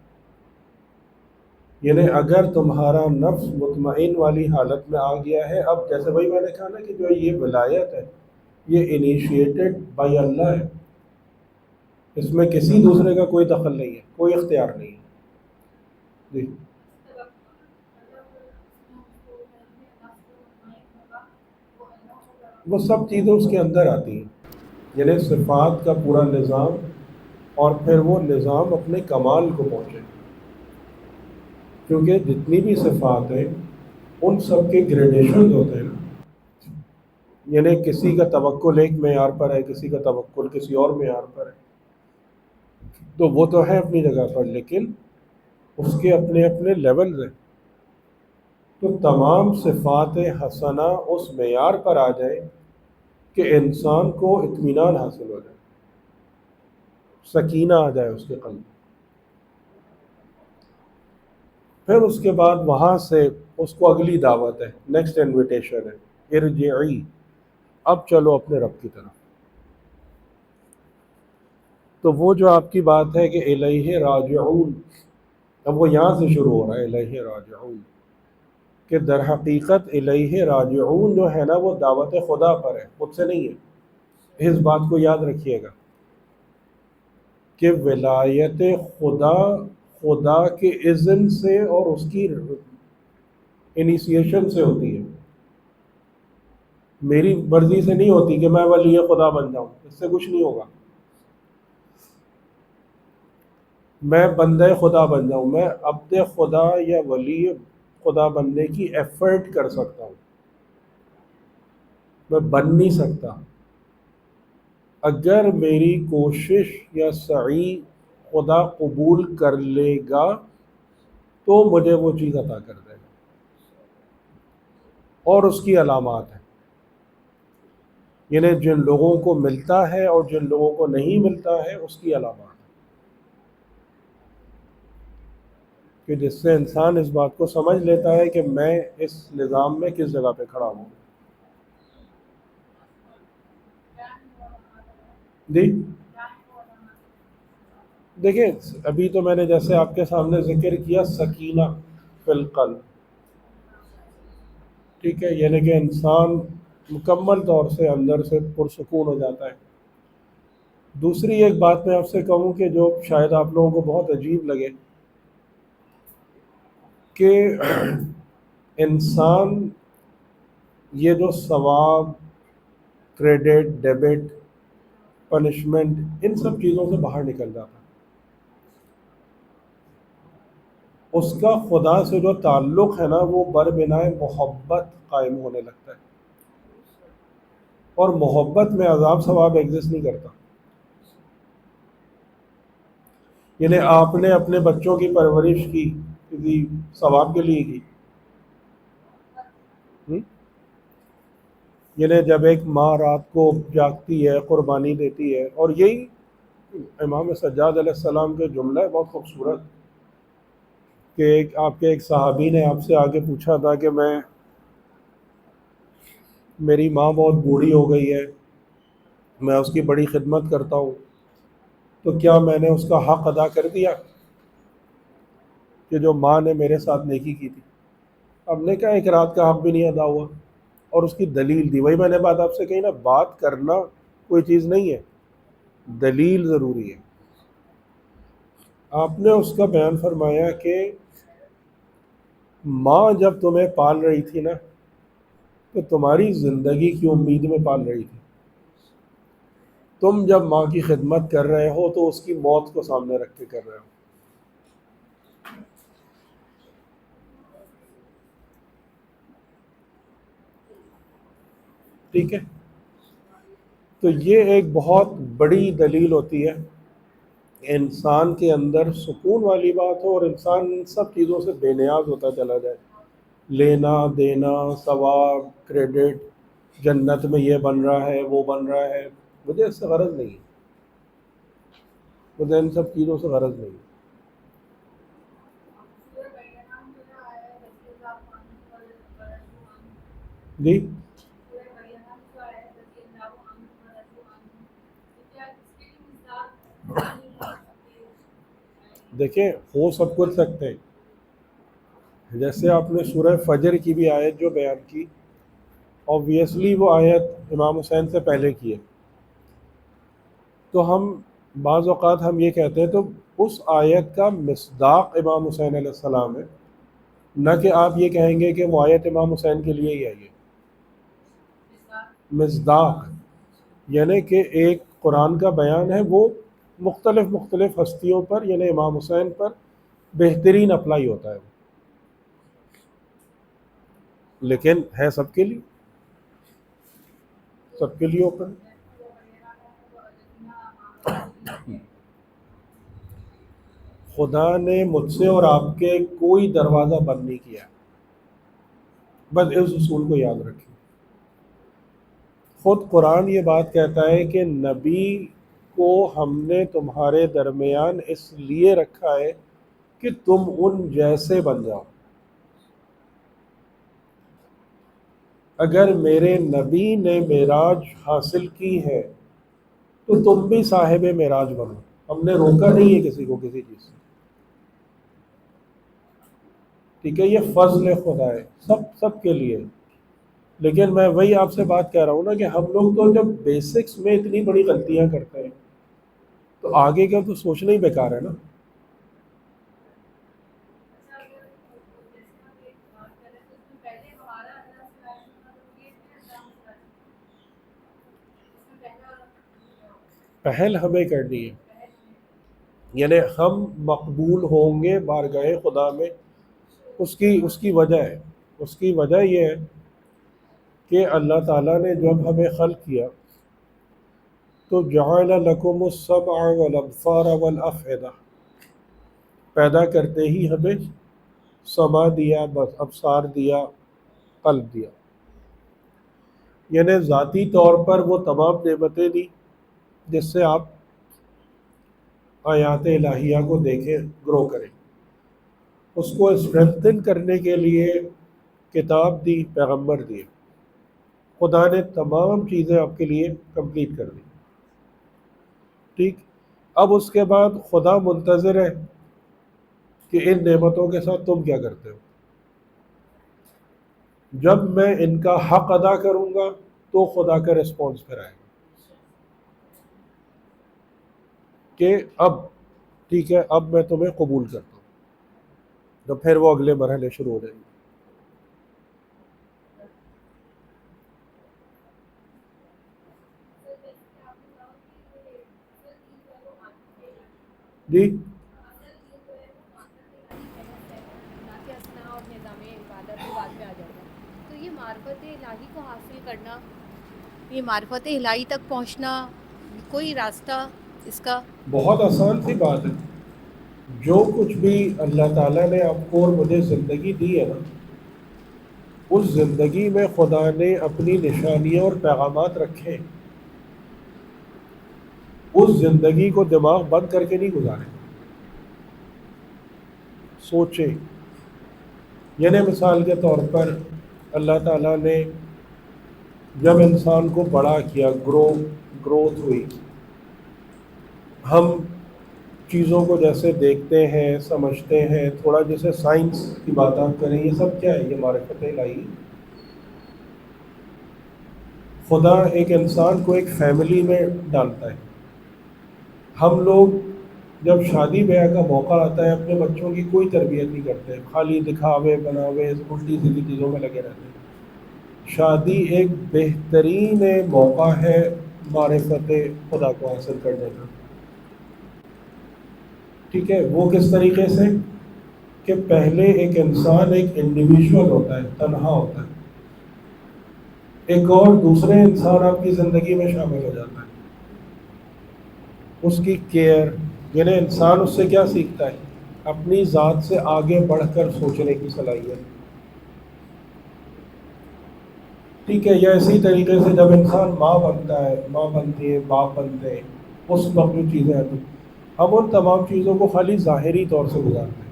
یعنی اگر تمہارا نفس مطمئن والی حالت میں آ گیا ہے، اب جیسے بھائی میں نے کہا نا کہ جو یہ ولایت ہے یہ انیشیٹڈ بائی اللہ ہے، اس میں کسی دوسرے کا کوئی دخل نہیں ہے، کوئی اختیار نہیں ہے. جی وہ سب چیزیں اس کے اندر آتی ہیں، یعنی صفات کا پورا نظام، اور پھر وہ نظام اپنے کمال کو پہنچے. کیونکہ جتنی بھی صفات ہیں ان سب کے گریڈیشنز ہوتے ہیں نا، یعنی کسی کا توکل ایک معیار پر ہے، کسی کا توکل کسی اور معیار پر ہے، تو وہ تو ہے اپنی جگہ پر، لیکن اس کے اپنے اپنے لیولز ہیں. تو تمام صفات حسنہ اس معیار پر آ جائے کہ انسان کو اطمینان حاصل ہو جائے، سکینہ آ جائے اس کے قلب. پھر اس کے بعد وہاں سے اس کو اگلی دعوت ہے، نیکسٹ انویٹیشن ہے ارجعی، اب چلو اپنے رب کی طرف. تو وہ جو آپ کی بات ہے کہ الیہ راجعون، اب وہ یہاں سے شروع ہو رہا ہے الیہ راجعون، کہ در حقیقت الیہ راجعون جو ہے نا وہ دعوت خدا پر ہے، مجھ سے نہیں ہے. اس بات کو یاد رکھیے گا کہ ولایت خدا کے اذن سے اور اس کی انیشیشن سے ہوتی ہے، میری مرضی سے نہیں ہوتی کہ میں ولی خدا بن جاؤں، اس سے کچھ نہیں ہوگا. میں بندہ خدا بن جاؤں، میں عبد خدا یا ولی خدا بننے کی ایفرٹ کر سکتا ہوں، میں بن نہیں سکتا. اگر میری کوشش یا سعی خدا قبول کر لے گا تو مجھے وہ چیز عطا کر دے گا. اور اس کی علامات ہیں، یعنی جن لوگوں کو ملتا ہے اور جن لوگوں کو نہیں ملتا ہے اس کی علامات، کہ جس سے انسان اس بات کو سمجھ لیتا ہے کہ میں اس نظام میں کس جگہ پہ کھڑا ہوں. جی دیکھیں، ابھی تو میں نے جیسے آپ کے سامنے ذکر کیا سکینہ فی القلب، ٹھیک ہے، یعنی کہ انسان مکمل طور سے اندر سے پرسکون ہو جاتا ہے. دوسری ایک بات میں آپ سے کہوں کہ جو شاید آپ لوگوں کو بہت عجیب لگے، کہ انسان یہ جو ثواب، کریڈٹ، ڈیبٹ، پنشمنٹ، ان سب چیزوں سے باہر نکل جاتا ہے. اس کا خدا سے جو تعلق ہے نا وہ بربنائے محبت قائم ہونے لگتا ہے. اور محبت میں عذاب ثواب ایگزسٹ نہیں کرتا. یعنی آپ نے اپنے بچوں کی پرورش کی کسی ثواب کے لیے کی. یعنی جب ایک ماں رات کو جاگتی ہے، قربانی دیتی ہے، اور یہی امام سجاد علیہ السلام کے جملہ ہے بہت خوبصورت کہ آپ کے ایک صحابی نے آپ سے آگے پوچھا تھا کہ میری ماں بہت بوڑھی ہو گئی ہے، میں اس کی بڑی خدمت کرتا ہوں، تو کیا میں نے اس کا حق ادا کر دیا کہ جو ماں نے میرے ساتھ نیکی کی تھی؟ اب نے کہا ایک رات کا حق بھی نہیں ادا ہوا، اور اس کی دلیل دی. وہی میں نے بات آپ سے کہی نا، بات کرنا کوئی چیز نہیں ہے، دلیل ضروری ہے. آپ نے اس کا بیان فرمایا کہ ماں جب تمہیں پال رہی تھی نا تو تمہاری زندگی کی امید میں پال رہی تھی. تم جب ماں کی خدمت کر رہے ہو تو اس کی موت کو سامنے رکھ کے کر رہے ہو. ٹھیک ہے؟ تو یہ ایک بہت بڑی دلیل ہوتی ہے انسان کے اندر سکون والی بات ہو، اور انسان ان سب چیزوں سے بے نیاز ہوتا چلا جائے. لینا دینا، ثواب، کریڈٹ، جنت میں یہ بن رہا ہے وہ بن رہا ہے، مجھے اس سے غرض نہیں ہے. مجھے ان سب چیزوں سے غرض نہیں ہے. جی دیکھیں، ہو سب کچھ سکتے ہیں. جیسے آپ نے سورہ فجر کی بھی آیت جو بیان کی، obviously وہ آیت امام حسین سے پہلے کی ہے، تو ہم بعض اوقات ہم یہ کہتے ہیں تو اس آیت کا مصداق امام حسین علیہ السلام ہے، نہ کہ آپ یہ کہیں گے کہ وہ آیت امام حسین کے لیے ہی آئی ہے. مصداق یعنی کہ ایک قرآن کا بیان ہے، وہ مختلف ہستیوں پر، یعنی امام حسین پر بہترین اپلائی ہوتا ہے، لیکن ہے سب کے لیے، سب کے لیے اوپن. خدا نے مجھ سے اور آپ کے کوئی دروازہ بند نہیں کیا، بس اس اصول کو یاد رکھیں. خود قرآن یہ بات کہتا ہے کہ نبی کو ہم نے تمہارے درمیان اس لیے رکھا ہے کہ تم ان جیسے بن جاؤ. اگر میرے نبی نے معراج حاصل کی ہے تو تم بھی صاحب معراج بنو. ہم نے روکا نہیں ہے کسی کو کسی چیز سے. ٹھیک ہے، یہ فضل خدا ہے سب کے لیے. لیکن میں وہی آپ سے بات کہہ رہا ہوں نا کہ ہم لوگ تو جب بیسکس میں اتنی بڑی غلطیاں کرتے ہیں تو آگے کا تو سوچنا ہی بیکار ہے نا. پہل ہمیں کرنی ہے، یعنی ہم مقبول ہوں گے بارگاہ خدا میں. اس کی وجہ ہے، اس کی وجہ یہ ہے کہ اللہ تعالیٰ نے جب ہمیں خلق کیا تو جعل لکم السمع والابصار والافئدہ، پیدا کرتے ہی ہمیں سمع دیا، ابصار دیا، قلب دیا. یعنی ذاتی طور پر وہ تمام نعمتیں دی جس سے آپ آیات الہیہ کو دیکھیں، گرو کریں. اس کو اسٹرینتھن کرنے کے لیے کتاب دی، پیغمبر دیے. خدا نے تمام چیزیں آپ کے لیے کمپلیٹ کر دی. ٹھیک، اب اس کے بعد خدا منتظر ہے کہ ان نعمتوں کے ساتھ تم کیا کرتے ہو. جب میں ان کا حق ادا کروں گا تو خدا کا رسپانس پھر آئے گا کہ اب ٹھیک ہے، اب میں تمہیں قبول کرتا ہوں. تو پھر وہ اگلے مرحلے شروع ہو جائیں گے. جی اور نظام عبادت کے بعد میں آ جاتا ہے. تو یہ معرفت الہی کو حاصل کرنا، یہ معرفت الہی تک پہنچنا، کوئی راستہ اس کا؟ بہت آسان سی بات ہے. جو کچھ بھی اللہ تعالیٰ نے آپ کو اور مجھے زندگی دی ہے نا، اس زندگی میں خدا نے اپنی نشانیاں اور پیغامات رکھے. اس زندگی کو دماغ بند کر کے نہیں گزارے. سوچیں. یعنی مثال کے طور پر اللہ تعالیٰ نے جب انسان کو بڑا کیا، گروتھ ہوئی، ہم چیزوں کو جیسے دیکھتے ہیں، سمجھتے ہیں، تھوڑا جیسے سائنس کی بات آپ کریں، یہ سب کیا ہے؟ یہ معرفت الہی. خدا ایک انسان کو ایک فیملی میں ڈالتا ہے. ہم لوگ جب شادی بیاہ کا موقع آتا ہے اپنے بچوں کی کوئی تربیت نہیں کرتے، خالی دکھاوے بناوے الٹی سیدھی چیزوں میں لگے رہتے ہیں. شادی ایک بہترین موقع ہے معرفت خدا کو حاصل کرنے کا. ٹھیک ہے، وہ کس طریقے سے کہ پہلے ایک انسان ایک انڈیویژول ہوتا ہے، تنہا ہوتا ہے، ایک اور دوسرے انسان آپ کی زندگی میں شامل ہو جاتا ہے. اس کی کیئر، یعنی انسان اس سے کیا سیکھتا ہے؟ اپنی ذات سے آگے بڑھ کر سوچنے کی صلاحیت. ٹھیک ہے، یا اسی طریقے سے جب انسان ماں بنتا ہے، ماں بنتی ہے، باپ بنتے ہیں، اس وقت جو چیزیں آتی ہیں، ہم ان تمام چیزوں کو خالی ظاہری طور سے گزارتے ہیں.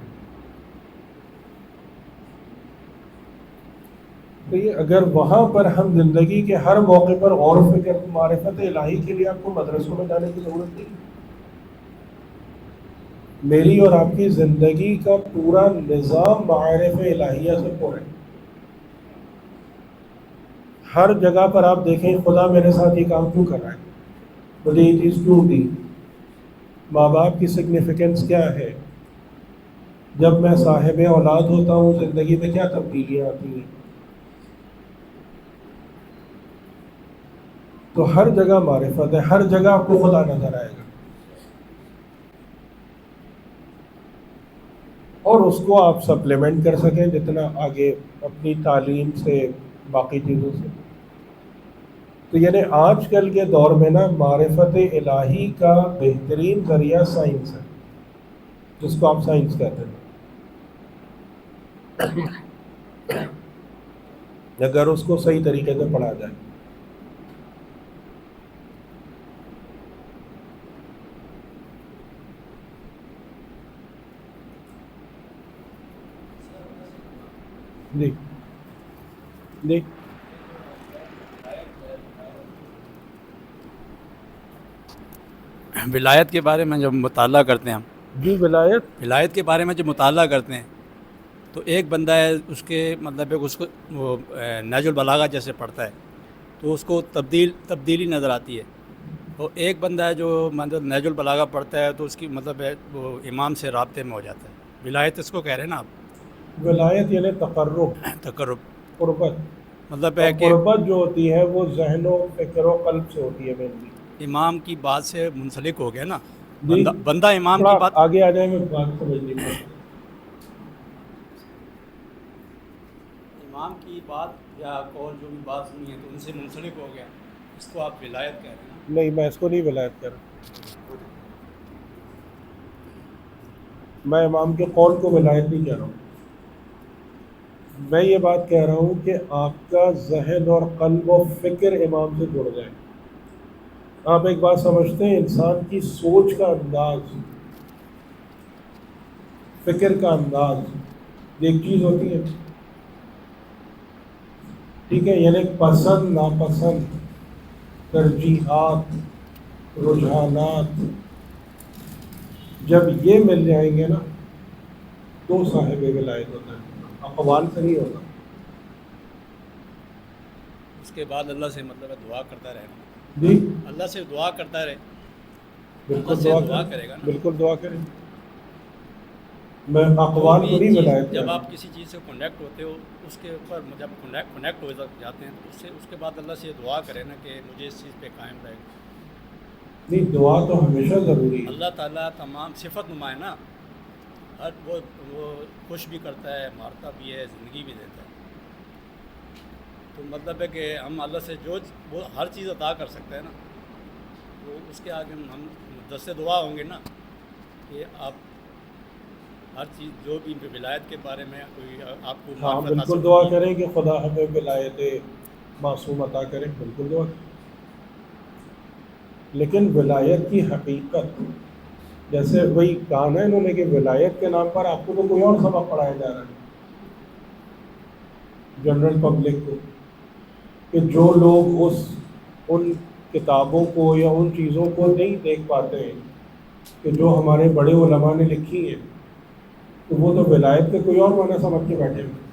تو یہ اگر وہاں پر ہم زندگی کے ہر موقع پر غور و فکر، معرفت الہی کے لیے آپ کو مدرسوں میں جانے کی ضرورت نہیں. میری اور آپ کی زندگی کا پورا نظام معارف الہیہ سے پورا ہے. ہر جگہ پر آپ دیکھیں خدا میرے ساتھ یہ کام کیوں کر رہا ہے، مجھے یہ چیز کیوں دی. ماں باپ کی سگنیفیکنس کیا ہے؟ جب میں صاحب اولاد ہوتا ہوں زندگی میں کیا تبدیلیاں آتی ہیں. تو ہر جگہ معرفت ہے، ہر جگہ آپ کو خدا نظر آئے گا، اور اس کو آپ سپلیمنٹ کر سکیں جتنا آگے اپنی تعلیم سے، باقی چیزوں سے. تو یعنی آج کل کے دور میں نا معرفت الہی کا بہترین ذریعہ سائنس ہے، جس کو آپ سائنس کہتے ہیں، اگر اس کو صحیح طریقے سے پڑھا جائے. جی جی ولایت کے بارے میں جب مطالعہ کرتے ہیں ہم، جی ولایت کے بارے میں جب مطالعہ کرتے ہیں تو ایک بندہ ہے، اس کے مطلب ہے اس کو وہ نہج البلاغہ جیسے پڑھتا ہے تو اس کو تبدیلی نظر آتی ہے. اور ایک بندہ ہے جو مطلب نہج البلاغہ پڑھتا ہے تو اس کی مطلب ہے وہ امام سے رابطے میں ہو جاتا ہے. ولایت اس کو کہہ رہے ہیں نا آپ. ولایت یعنی تقرب، قربت. مطلب ہے کہ قربت جو ہوتی ہے وہ ذہن و فکر و قلب سے ہوتی ہے. مینلی امام کی بات سے منسلک ہو گیا نا. جی بندہ امام تھوڑا کی بات، آگے آ جائیں، میں بات سمجھ نہیں پا. امام کی بات یا قول جو بھی بات سنی ہے تو ان سے منسلک ہو گیا، اس کو آپ ولایت کہہ رہے ہیں. نہیں، میں اس کو نہیں ولایت کر رہا، میں امام کے قول کو ولایت نہیں کہہ رہا ہوں. میں یہ بات کہہ رہا ہوں کہ آپ کا ذہن اور قلب و فکر امام سے جڑ جائے. آپ ایک بات سمجھتے ہیں، انسان کی سوچ کا انداز، فکر کا انداز، ایک چیز ہوتی ہے. ٹھیک ہے، یعنی پسند ناپسند، ترجیحات، رجحانات، جب یہ مل جائیں گے نا تو صاحب ولایت ہوتا ہے. اقوال سے نہیں ہوتا. اس کے بعد اللہ سے مطلب ہے دعا کرتا رہے. جی اللہ سے دعا کرتا رہے. بالکل دعا کرے گا نا. بالکل دعا کریں. میں اقوال کو نہیں ولایت جب کرتا. آپ کسی چیز سے کنیکٹ ہوتے ہو اس کے اوپر جب کنیکٹ ہو جاتے ہیں تو اس کے بعد اللہ سے یہ دعا کرے نا کہ مجھے اس چیز پہ قائم رہے گا. نہیں، دعا تو ہمیشہ ضروری ہے. اللہ تعالیٰ تمام صفت نما ہے نا، ہر وہ خوش بھی کرتا ہے، مارتا بھی ہے، زندگی بھی دیتا ہے. تو مطلب ہے کہ ہم اللہ سے جو وہ ہر چیز عطا کر سکتے ہیں نا، تو اس کے آگے ہم دست دعا ہوں گے نا کہ آپ ہر چیز جو بھی ولایت کے بارے میں کوئی آپ کو ہاں معرفت بالکل حاصل دعا ہونی ہے. کریں کہ خدا ہمیں ولایت معصوم عطا کریں، بالکل دعا کریں. لیکن ولایت کی حقیقت، جیسے وہی کہا نا انہوں نے کہ ولایت کے نام پر آپ کو تو کوئی اور سبق پڑھایا جا رہا ہے جنرل پبلک کو، کہ جو لوگ ان کتابوں کو یا ان چیزوں کو نہیں دیکھ پاتے ہیں کہ جو ہمارے بڑے علماء نے لکھی ہیں، تو وہ تو ولایت کے کوئی اور معنی سمجھ کے بیٹھے ہوئے.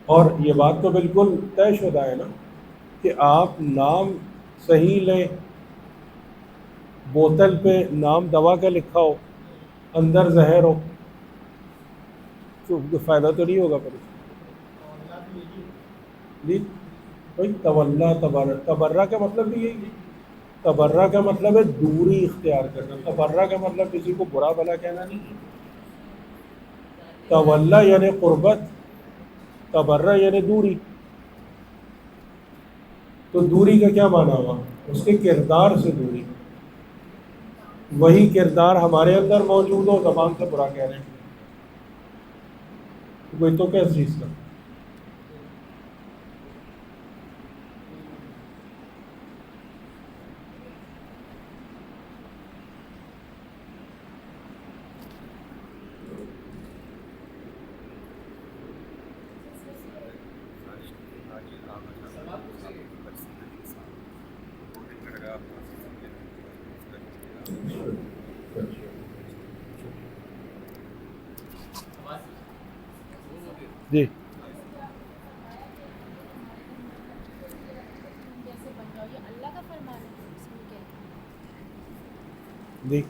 اور یہ بات تو بالکل طے شدہ ہے نا کہ آپ نام صحیح لیں، بوتل پہ نام دوا کا لکھا ہو، اندر زہر ہو، تو فائدہ تو نہیں ہوگا پھر. جی بھائی، تبرہ کا مطلب بھی یہی ہے. تبرہ کا مطلب ہے دوری اختیار کرنا. تبرہ کا مطلب کسی کو برا بھلا کہنا نہیں ہے. تولا یعنی قربت، تبرہ یعنی دوری. تو دوری کا کیا معنی ہوا؟ اس کے کردار سے دوری. وہی کردار ہمارے اندر موجود ہو، زبان سے برا کہہ رہے ہیں، کوئی تو کیس چیز کا. جی جی،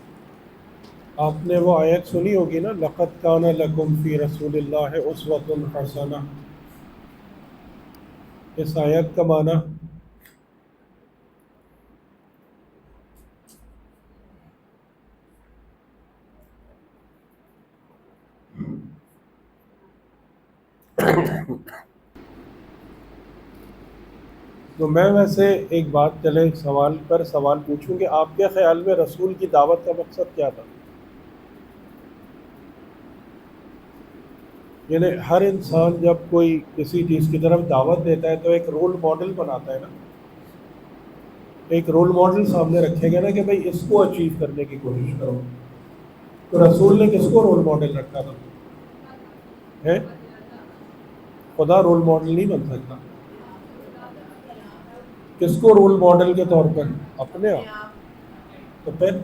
آپ نے وہ آیت سنی ہوگی نا، لقد کان لکم فی رسول اللہ اسوۃ حسنہ. اس آیت کا معنی تو میں ویسے ایک بات چلے سوال پر سوال پوچھوں کہ آپ کے خیال میں رسول کی دعوت کا مقصد کیا تھا؟ یعنی ہر انسان جب کوئی کسی چیز کی طرف دعوت دیتا ہے تو ایک رول ماڈل بناتا ہے نا، ایک رول ماڈل سامنے رکھے گا نا کہ بھائی اس کو اچیو کرنے کی کوشش کرو. تو رسول نے کس کو رول ماڈل رکھا تھا؟ ہے خدا رول ماڈل نہیں بن سکتا. کس کو رول ماڈل کے طور پر؟ اپنے آپ. تو پھر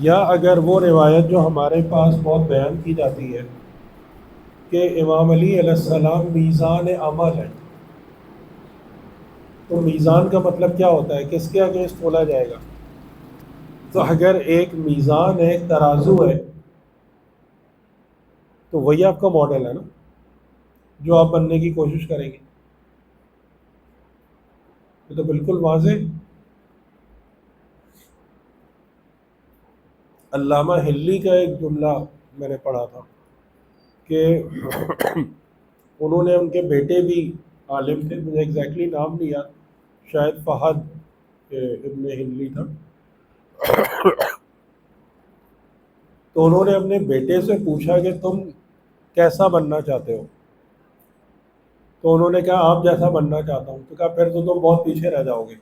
یا اگر وہ روایت جو ہمارے پاس بہت بیان کی جاتی ہے کہ امام علی علیہ السلام میزان عمل ہے، تو میزان کا مطلب کیا ہوتا ہے؟ کس کے اگینسٹ تولا جائے گا؟ تو اگر ایک میزان ہے، ایک ترازو ہے، تو وہی آپ کا ماڈل ہے نا جو آپ بننے کی کوشش کریں گے. یہ تو بالکل واضح. علامہ ہلی کا ایک جملہ میں نے پڑھا تھا کہ انہوں نے، ان کے بیٹے بھی عالم تھے، مجھے ایگزیکٹلی نام نہیں یاد، شاید فہد ابن ہلی تھا. تو انہوں نے اپنے بیٹے سے پوچھا کہ تم کیسا بننا چاہتے ہو؟ تو انہوں نے کہا آپ جیسا بننا چاہتا ہوں. تو کہا پھر تو تم بہت پیچھے رہ جاؤ گے.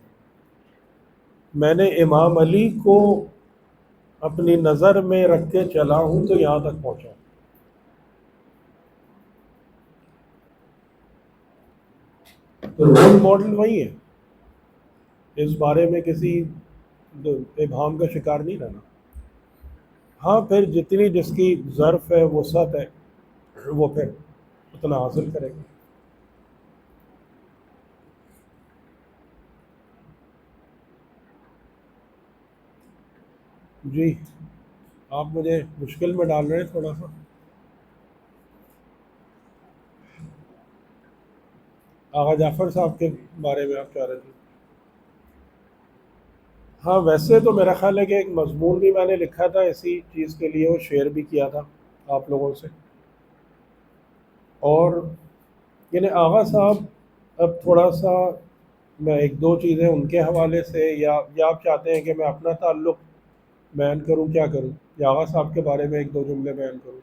میں نے امام علی کو اپنی نظر میں رکھ کے چلا ہوں تو یہاں تک پہنچا. تو رول ماڈل وہی ہے، اس بارے میں کسی ابہام کا شکار نہیں رہنا. ہاں پھر جتنی جس کی ظرف ہے، وسعت ہے، وہ پھر اتنا حاصل کرے گا. جی آپ مجھے مشکل میں ڈال رہے ہیں تھوڑا سا. آغا جعفر صاحب کے بارے میں آپ کہہ رہے تھے؟ ہاں ویسے تو میرا خیال ہے کہ ایک مضمون بھی میں نے لکھا تھا اسی چیز کے لیے، وہ شیئر بھی کیا تھا آپ لوگوں سے. اور یعنی آغا صاحب، اب تھوڑا سا میں ایک دو چیزیں ان کے حوالے سے، یا آپ چاہتے ہیں کہ میں اپنا تعلق بیان کروں، کیا کروں، یا آغا صاحب کے بارے میں ایک دو جملے بیان کروں؟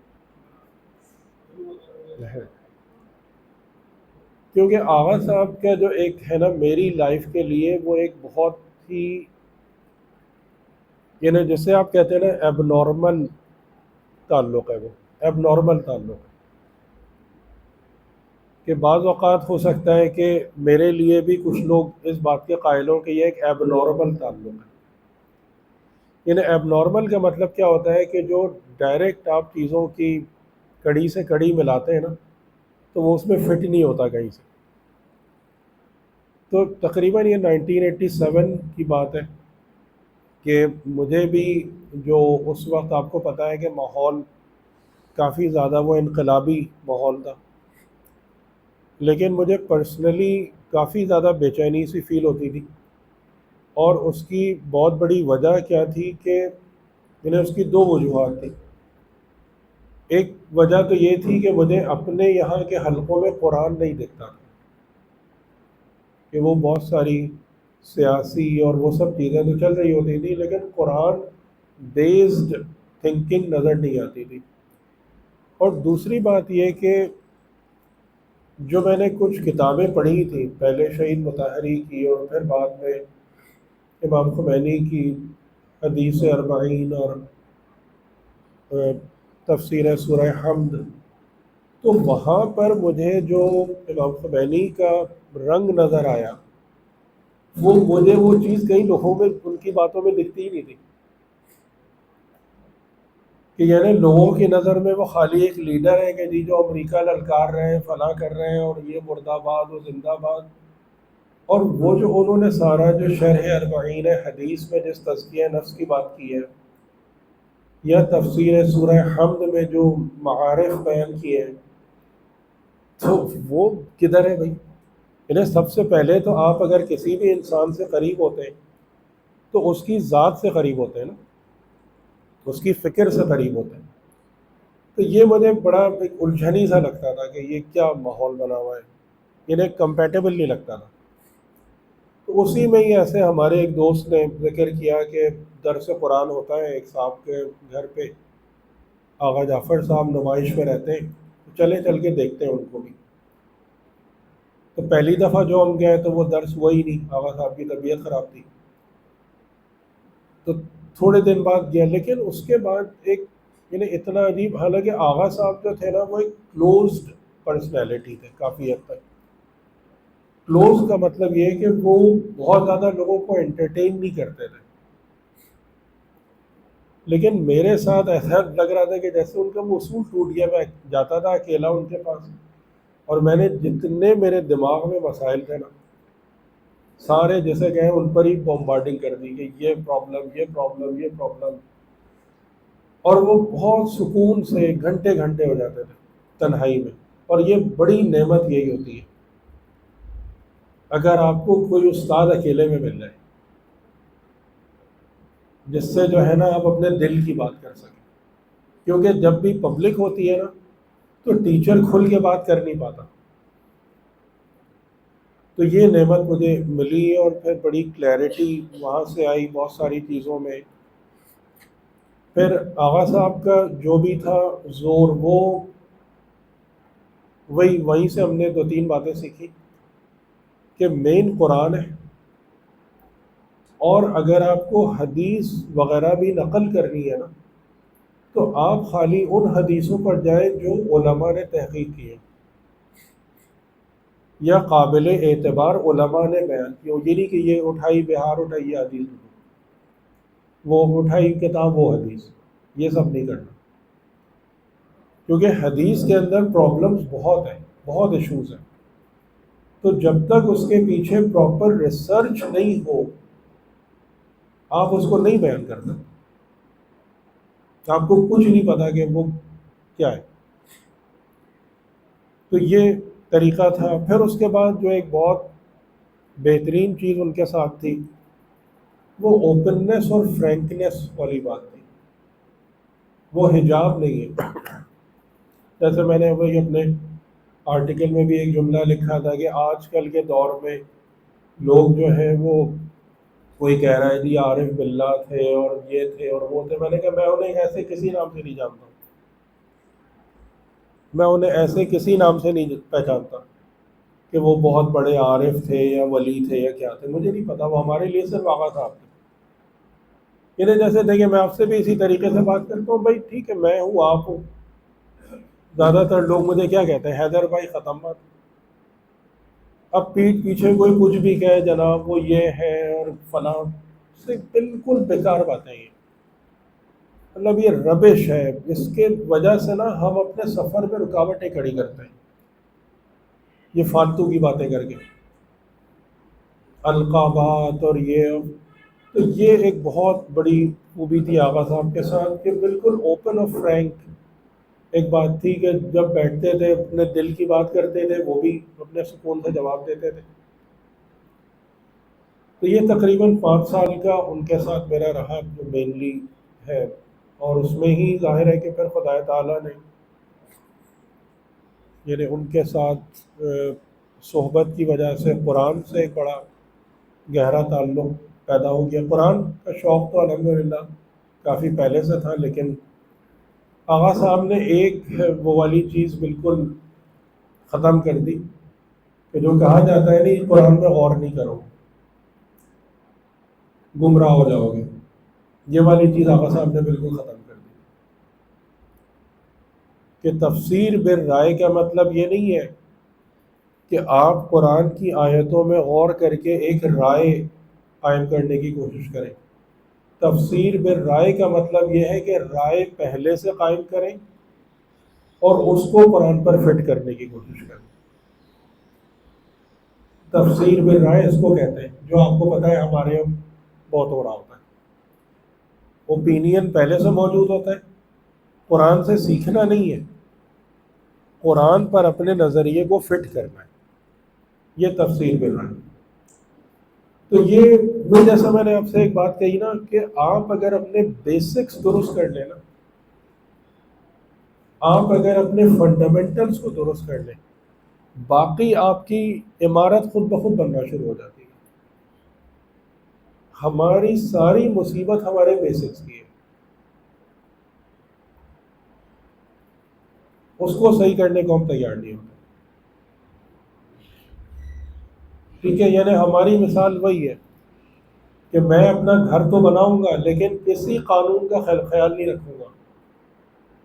کیونکہ آغا صاحب کا جو ایک ہے نا میری لائف کے لیے، وہ ایک بہت ہی، یعنی جسے آپ کہتے ہیں نا ایب نارمل تعلق ہے، وہ ایب نارمل تعلق ہے. کہ بعض اوقات ہو سکتا ہے کہ میرے لیے بھی کچھ لوگ اس بات کے قائل ہوں کہ یہ ایک ایب نارمل تعلق ہے. یعنی ایب نارمل کا مطلب کیا ہوتا ہے کہ جو ڈائریکٹ آپ چیزوں کی کڑی سے کڑی ملاتے ہیں نا، تو وہ اس میں فٹ نہیں ہوتا کہیں سے. تو تقریباً یہ 1987 کی بات ہے کہ مجھے بھی جو اس وقت آپ کو پتہ ہے کہ ماحول کافی زیادہ وہ انقلابی ماحول تھا، لیکن مجھے پرسنلی کافی زیادہ بے چینی سی فیل ہوتی تھی. اور اس کی بہت بڑی وجہ کیا تھی کہ یعنی اس کی دو وجوہات تھیں. ایک وجہ تو یہ تھی کہ مجھے اپنے یہاں کے حلقوں میں قرآن نہیں دکھتا تھا، کہ وہ بہت ساری سیاسی اور وہ سب چیزیں تو چل رہی ہوتی تھیں، لیکن قرآن بیسڈ تھنکنگ نظر نہیں آتی تھی. اور دوسری بات یہ کہ جو میں نے کچھ کتابیں پڑھی تھیں، پہلے شہید مطہری کی اور پھر بعد میں امام خمینی کی حدیث اربعین اور تفسیر سورہ حمد، تو وہاں پر مجھے جو امام خمینی کا رنگ نظر آیا، وہ مجھے وہ چیز کئی لوگوں میں ان کی باتوں میں دکھتی ہی نہیں تھی. کہ یعنی لوگوں کی نظر میں وہ خالی ایک لیڈر ہے کہ جی جو امریکہ للکار رہے ہیں، فلاں کر رہے ہیں، اور یہ مرد آباد و زندہ آباد. اور وہ جو انہوں نے سارا جو شرح اربعین حدیث میں جس تزکیہ نفس کی بات کی ہے، یا تفسیر سورہ حمد میں جو معارف بیان کیے ہیں، تو وہ کدھر ہے بھائی؟ انہیں سب سے پہلے تو آپ اگر کسی بھی انسان سے قریب ہوتے ہیں تو اس کی ذات سے قریب ہوتے ہیں نا، اس کی فکر سے قریب ہوتے ہیں. تو یہ مجھے بڑا ایک الجھنی سا لگتا تھا کہ یہ کیا ماحول بنا ہوا ہے، انہیں کمپیٹیبل نہیں لگتا تھا. تو اسی میں ہی ایسے ہمارے ایک دوست نے ذکر کیا کہ درس قرآن ہوتا ہے ایک صاحب کے گھر پہ، آغا جعفر صاحب نمائش میں رہتے ہیں، چلے چل کے دیکھتے ہیں ان کو بھی. تو پہلی دفعہ جو ہم گئے تو وہ درس وہی نہیں، آغا صاحب کی طبیعت خراب تھی. تو تھوڑے دن بعد گیا، لیکن اس کے بعد ایک یعنی اتنا عجیب، حالانکہ آغا صاحب جو تھے نا وہ ایک کلوزڈ پرسنالٹی تھے کافی حد تک. کلوز کا مطلب یہ کہ وہ بہت زیادہ لوگوں کو انٹرٹین نہیں کرتے تھے، لیکن میرے ساتھ ایسا لگ رہا تھا کہ جیسے ان کا وہ اصول ٹوٹ گیا. میں جاتا تھا اکیلا ان کے پاس، اور میں نے جتنے میرے دماغ میں مسائل تھے نا، سارے جیسے گئے ان پر ہی بمبارڈنگ کر دی کہ یہ پرابلم، یہ پرابلم، یہ پرابلم. اور وہ بہت سکون سے گھنٹے گھنٹے ہو جاتے تھے تنہائی میں. اور یہ بڑی نعمت یہی ہوتی ہے اگر آپ کو کوئی استاد اکیلے میں مل جائے، جس سے جو ہے نا آپ اپنے دل کی بات کر سکیں. کیونکہ جب بھی پبلک ہوتی ہے نا تو ٹیچر کھل کے بات کر نہیں پاتا. تو یہ نعمت مجھے ملی، اور پھر بڑی کلیئرٹی وہاں سے آئی بہت ساری چیزوں میں. پھر آغا صاحب کا جو بھی تھا زور، وہ وہیں سے ہم نے دو تین باتیں سیکھی کہ مین قرآن ہے، اور اگر آپ کو حدیث وغیرہ بھی نقل کرنی ہے نا تو آپ خالی ان حدیثوں پر جائیں جو علماء نے تحقیق کی ہے یا قابل اعتبار علماء نے بیان کی. یہ نہیں کہ یہ اٹھائی بہار اٹھائی یہ حدیث، وہ اٹھائی کتاب وہ حدیث، یہ سب نہیں کرنا. کیونکہ حدیث کے اندر پرابلمز بہت ہیں، بہت ایشوز ہیں. تو جب تک اس کے پیچھے پراپر ریسرچ نہیں ہو آپ اس کو نہیں بیان کر سکتے. آپ کو کچھ نہیں پتا کہ وہ کیا ہے. تو یہ طریقہ تھا. پھر اس کے بعد جو ایک بہت بہترین چیز ان کے ساتھ تھی وہ اوپننس اور فرینکنس والی بات تھی. وہ حجاب نہیں ہے. جیسے میں نے وہی اپنے آرٹیکل میں بھی ایک جملہ لکھا تھا کہ آج کل کے دور میں لوگ جو ہیں وہ کوئی کہہ رہا ہے جی عارف باللہ تھے اور یہ تھے اور وہ تھے. میں نے کہا میں انہیں ایسے کسی نام سے نہیں جانتا. میں انہیں ایسے کسی نام سے نہیں پہچانتا کہ وہ بہت بڑے عارف تھے یا ولی تھے یا کیا تھے. مجھے نہیں پتا. وہ ہمارے لیے صرف آغا صاحب تھے. انہیں جیسے دیکھیں میں آپ سے بھی اسی طریقے سے بات کرتا ہوں. بھائی ٹھیک ہے میں ہوں آپ ہوں. زیادہ تر لوگ مجھے کیا کہتے ہیں حیدر بھائی ختم بات. اب پیٹھ پیچھے کوئی کچھ بھی کہے جناب وہ یہ ہے اور فلاں سے بالکل بیکار باتیں یہ. مطلب یہ ربش ہے. اس کے وجہ سے نا ہم اپنے سفر میں رکاوٹیں کھڑی کرتے ہیں یہ فالتو کی باتیں کر کے القابات اور یہ. تو یہ ایک بہت بڑی خوبی تھی آغا صاحب کے ساتھ کہ بالکل اوپن اور فرینک ایک بات تھی کہ جب بیٹھتے تھے اپنے دل کی بات کرتے تھے وہ بھی اپنے سکون سے جواب دیتے تھے. تو یہ تقریباً 5 سال کا ان کے ساتھ میرا رہا جو مینلی ہے. اور اس میں ہی ظاہر ہے کہ پھر خدا تعالیٰ نے یعنی ان کے ساتھ صحبت کی وجہ سے قرآن سے ایک بڑا گہرا تعلق پیدا ہو گیا. قرآن کا شوق تو الحمدللہ کافی پہلے سے تھا لیکن آغا صاحب نے ایک وہ والی چیز بالکل ختم کر دی کہ جو کہا جاتا ہے نہیں قرآن میں غور نہیں کرو گمراہ ہو جاؤ گے. یہ والی چیز آغا صاحب نے بالکل ختم کر دی کہ تفسیر بالرائے کا مطلب یہ نہیں ہے کہ آپ قرآن کی آیتوں میں غور کر کے ایک رائے قائم کرنے کی کوشش کریں. تفسیر بالرائے کا مطلب یہ ہے کہ رائے پہلے سے قائم کریں اور اس کو قرآن پر فٹ کرنے کی کوشش کریں. تفسیر بالرائے اس کو کہتے ہیں جو آپ کو پتہ ہے ہمارے یہاں بہت ہو رہا ہوتا ہے. اوپینین پہلے سے موجود ہوتا ہے. قرآن سے سیکھنا نہیں ہے قرآن پر اپنے نظریے کو فٹ کرنا ہے. یہ تفسیر بالرائے. تو یہ جیسا میں نے آپ سے ایک بات کہی نا کہ آپ اگر اپنے بیسکس درست کر لیں نا آپ اگر اپنے فنڈامنٹلز کو درست کر لیں باقی آپ کی عمارت خود بخود بننا شروع ہو جاتی ہے. ہماری ساری مصیبت ہمارے بیسکس کی ہے. اس کو صحیح کرنے کو ہم تیار نہیں ہوتے. ٹھیک ہے یعنی ہماری مثال وہی ہے کہ میں اپنا گھر تو بناؤں گا لیکن کسی قانون کا خیال نہیں رکھوں گا.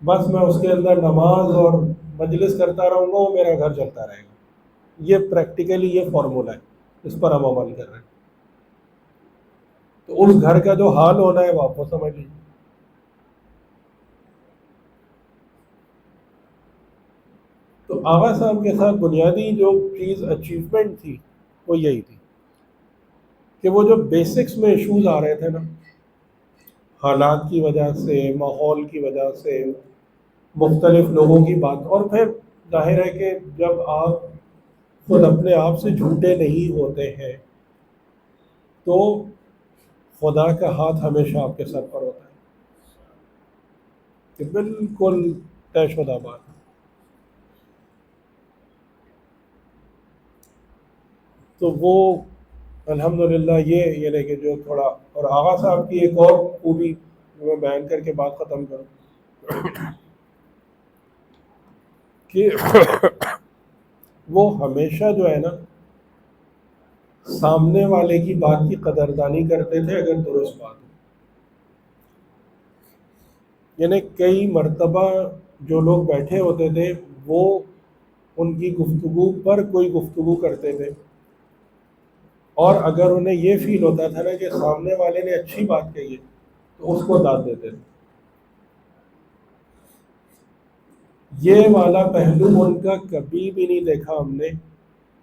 بس میں اس کے اندر نماز اور مجلس کرتا رہوں گا وہ میرا گھر چلتا رہے گا. یہ پریکٹیکلی یہ فارمولا ہے اس پر ہم عمل کر رہے ہیں. تو اس گھر کا جو حال ہونا ہے وہ آپ کو سمجھ لیجیے. تو آغا صاحب کے ساتھ بنیادی جو چیز اچیومنٹ تھی وہ یہی تھی کہ وہ جو بیسکس میں ایشوز آ رہے تھے نا حالات کی وجہ سے ماحول کی وجہ سے مختلف لوگوں کی بات اور پھر ظاہر ہے کہ جب آپ خود اپنے آپ سے جھوٹے نہیں ہوتے ہیں تو خدا کا ہاتھ ہمیشہ آپ کے سر پر ہوتا ہے کہ بالکل طے شدہ بات. تو وہ الحمدللہ یہ لے کے جو تھوڑا اور آغا صاحب کی ایک اور خوبی میں بیان کر کے بات ختم کروں کہ وہ ہمیشہ جو ہے نا سامنے والے کی بات کی قدردانی کرتے تھے اگر درست بات ہو. یعنی کئی مرتبہ جو لوگ بیٹھے ہوتے تھے وہ ان کی گفتگو پر کوئی گفتگو کرتے تھے اور اگر انہیں یہ فیل ہوتا تھا نا کہ سامنے والے نے اچھی بات کہی ہے تو اس کو داد دیتے تھے. یہ والا پہلو ان کا کبھی بھی نہیں دیکھا ہم نے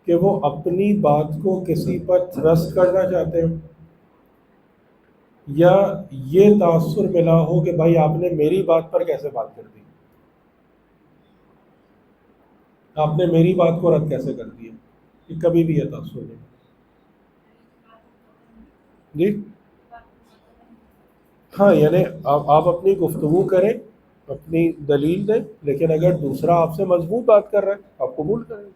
کہ وہ اپنی بات کو کسی پر تھرسٹ کرنا چاہتے ہوں یا یہ تاثر ملا ہو کہ بھائی آپ نے میری بات پر کیسے بات کر دی. آپ نے میری بات کو رد کیسے کر دیا؟ کہ کبھی بھی یہ تاثر نہیں. جی ہاں، یعنی آپ اپنی گفتگو کریں، اپنی دلیل دیں، لیکن اگر دوسرا آپ سے مضبوط بات کر رہا ہے آپ قبول کریں.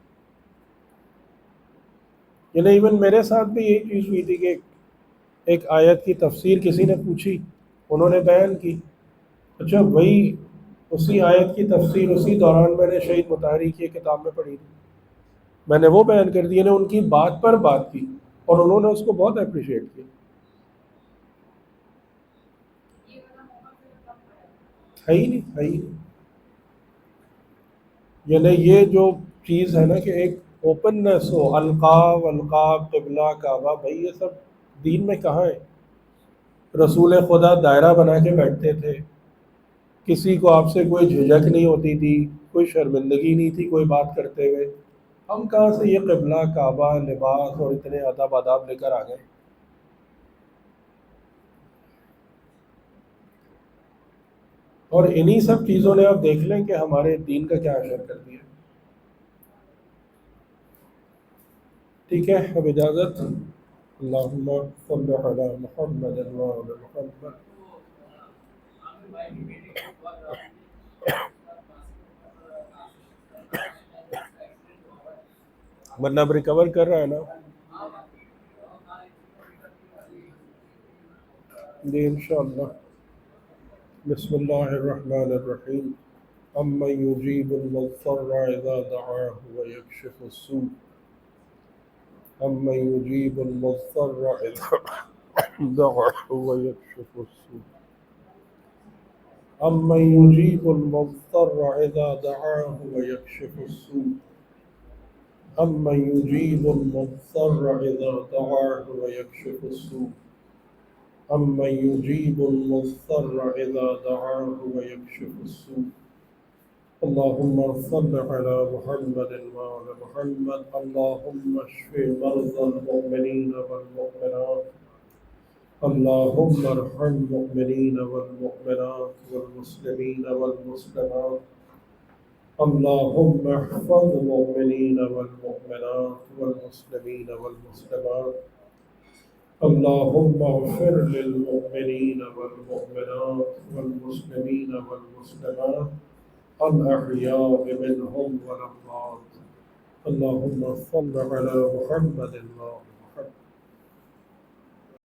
یعنی ایون میرے ساتھ بھی یہی چیز ہوئی تھی کہ ایک آیت کی تفسیر کسی نے پوچھی، انہوں نے بیان کی. اچھا، وہی اسی آیت کی تفسیر اسی دوران میں نے شہید مطہری کی کتاب میں پڑھی تھی، میں نے وہ بیان کر دی، یعنی ان کی بات پر بات کی اور انہوں نے اس کو بہت اپریشیٹ کیا. ہے ہی نہیں، ہے ہی نہیں. یعنی یہ جو چیز ہے نا کہ ایک اوپننس ہو، القاب القاب قبلہ کعبہ، بھائی یہ سب دین میں کہاں ہے؟ رسول خدا دائرہ بنا کے بیٹھتے تھے، کسی کو آپ سے کوئی جھجک نہیں ہوتی تھی، کوئی شرمندگی نہیں تھی کوئی بات کرتے ہوئے. ہم کہاں سے یہ قبلہ کعبہ لباس اور اتنے ادب آداب لے کر آ گئے؟ اور انہی سب چیزوں نے آپ دیکھ لیں کہ ہمارے دین کا کیا اثر کر دیا. ٹھیک ہے، اب اجازت. اللہم صل علی محمد وعلی محمد. ورنہ اب ریکور کر رہا ہے نا؟ جی انشاءاللہ. بسم اللہ الرحمن الرحیم. امن یجیب المضطر اذا دعاہ ویکشف السوء. امن یجیب المضطر اذا دعاہ ویکشف السوء. امن یجیب المضطر اذا دعاہ ویکشف السوء. امن یجیب المضطر اذا دعاہ ویکشف السوء. امن یجیب المضطر اذا دعاہ ویکشف السوء. اللهم صل على محمد وعلى محمد. اللهم اشف مرضى المؤمنين والمؤمنات. اللهم ارحم المؤمنين والمؤمنات والمسلمين والمسلمات. اللهم احفظ المؤمنين والمؤمنات والمسلمين والمسلمات. اللهم اغفر للمؤمنين والمؤمنات والمسلمين والمسلمات الأحياء منهم والأموات. اللهم صل على محمد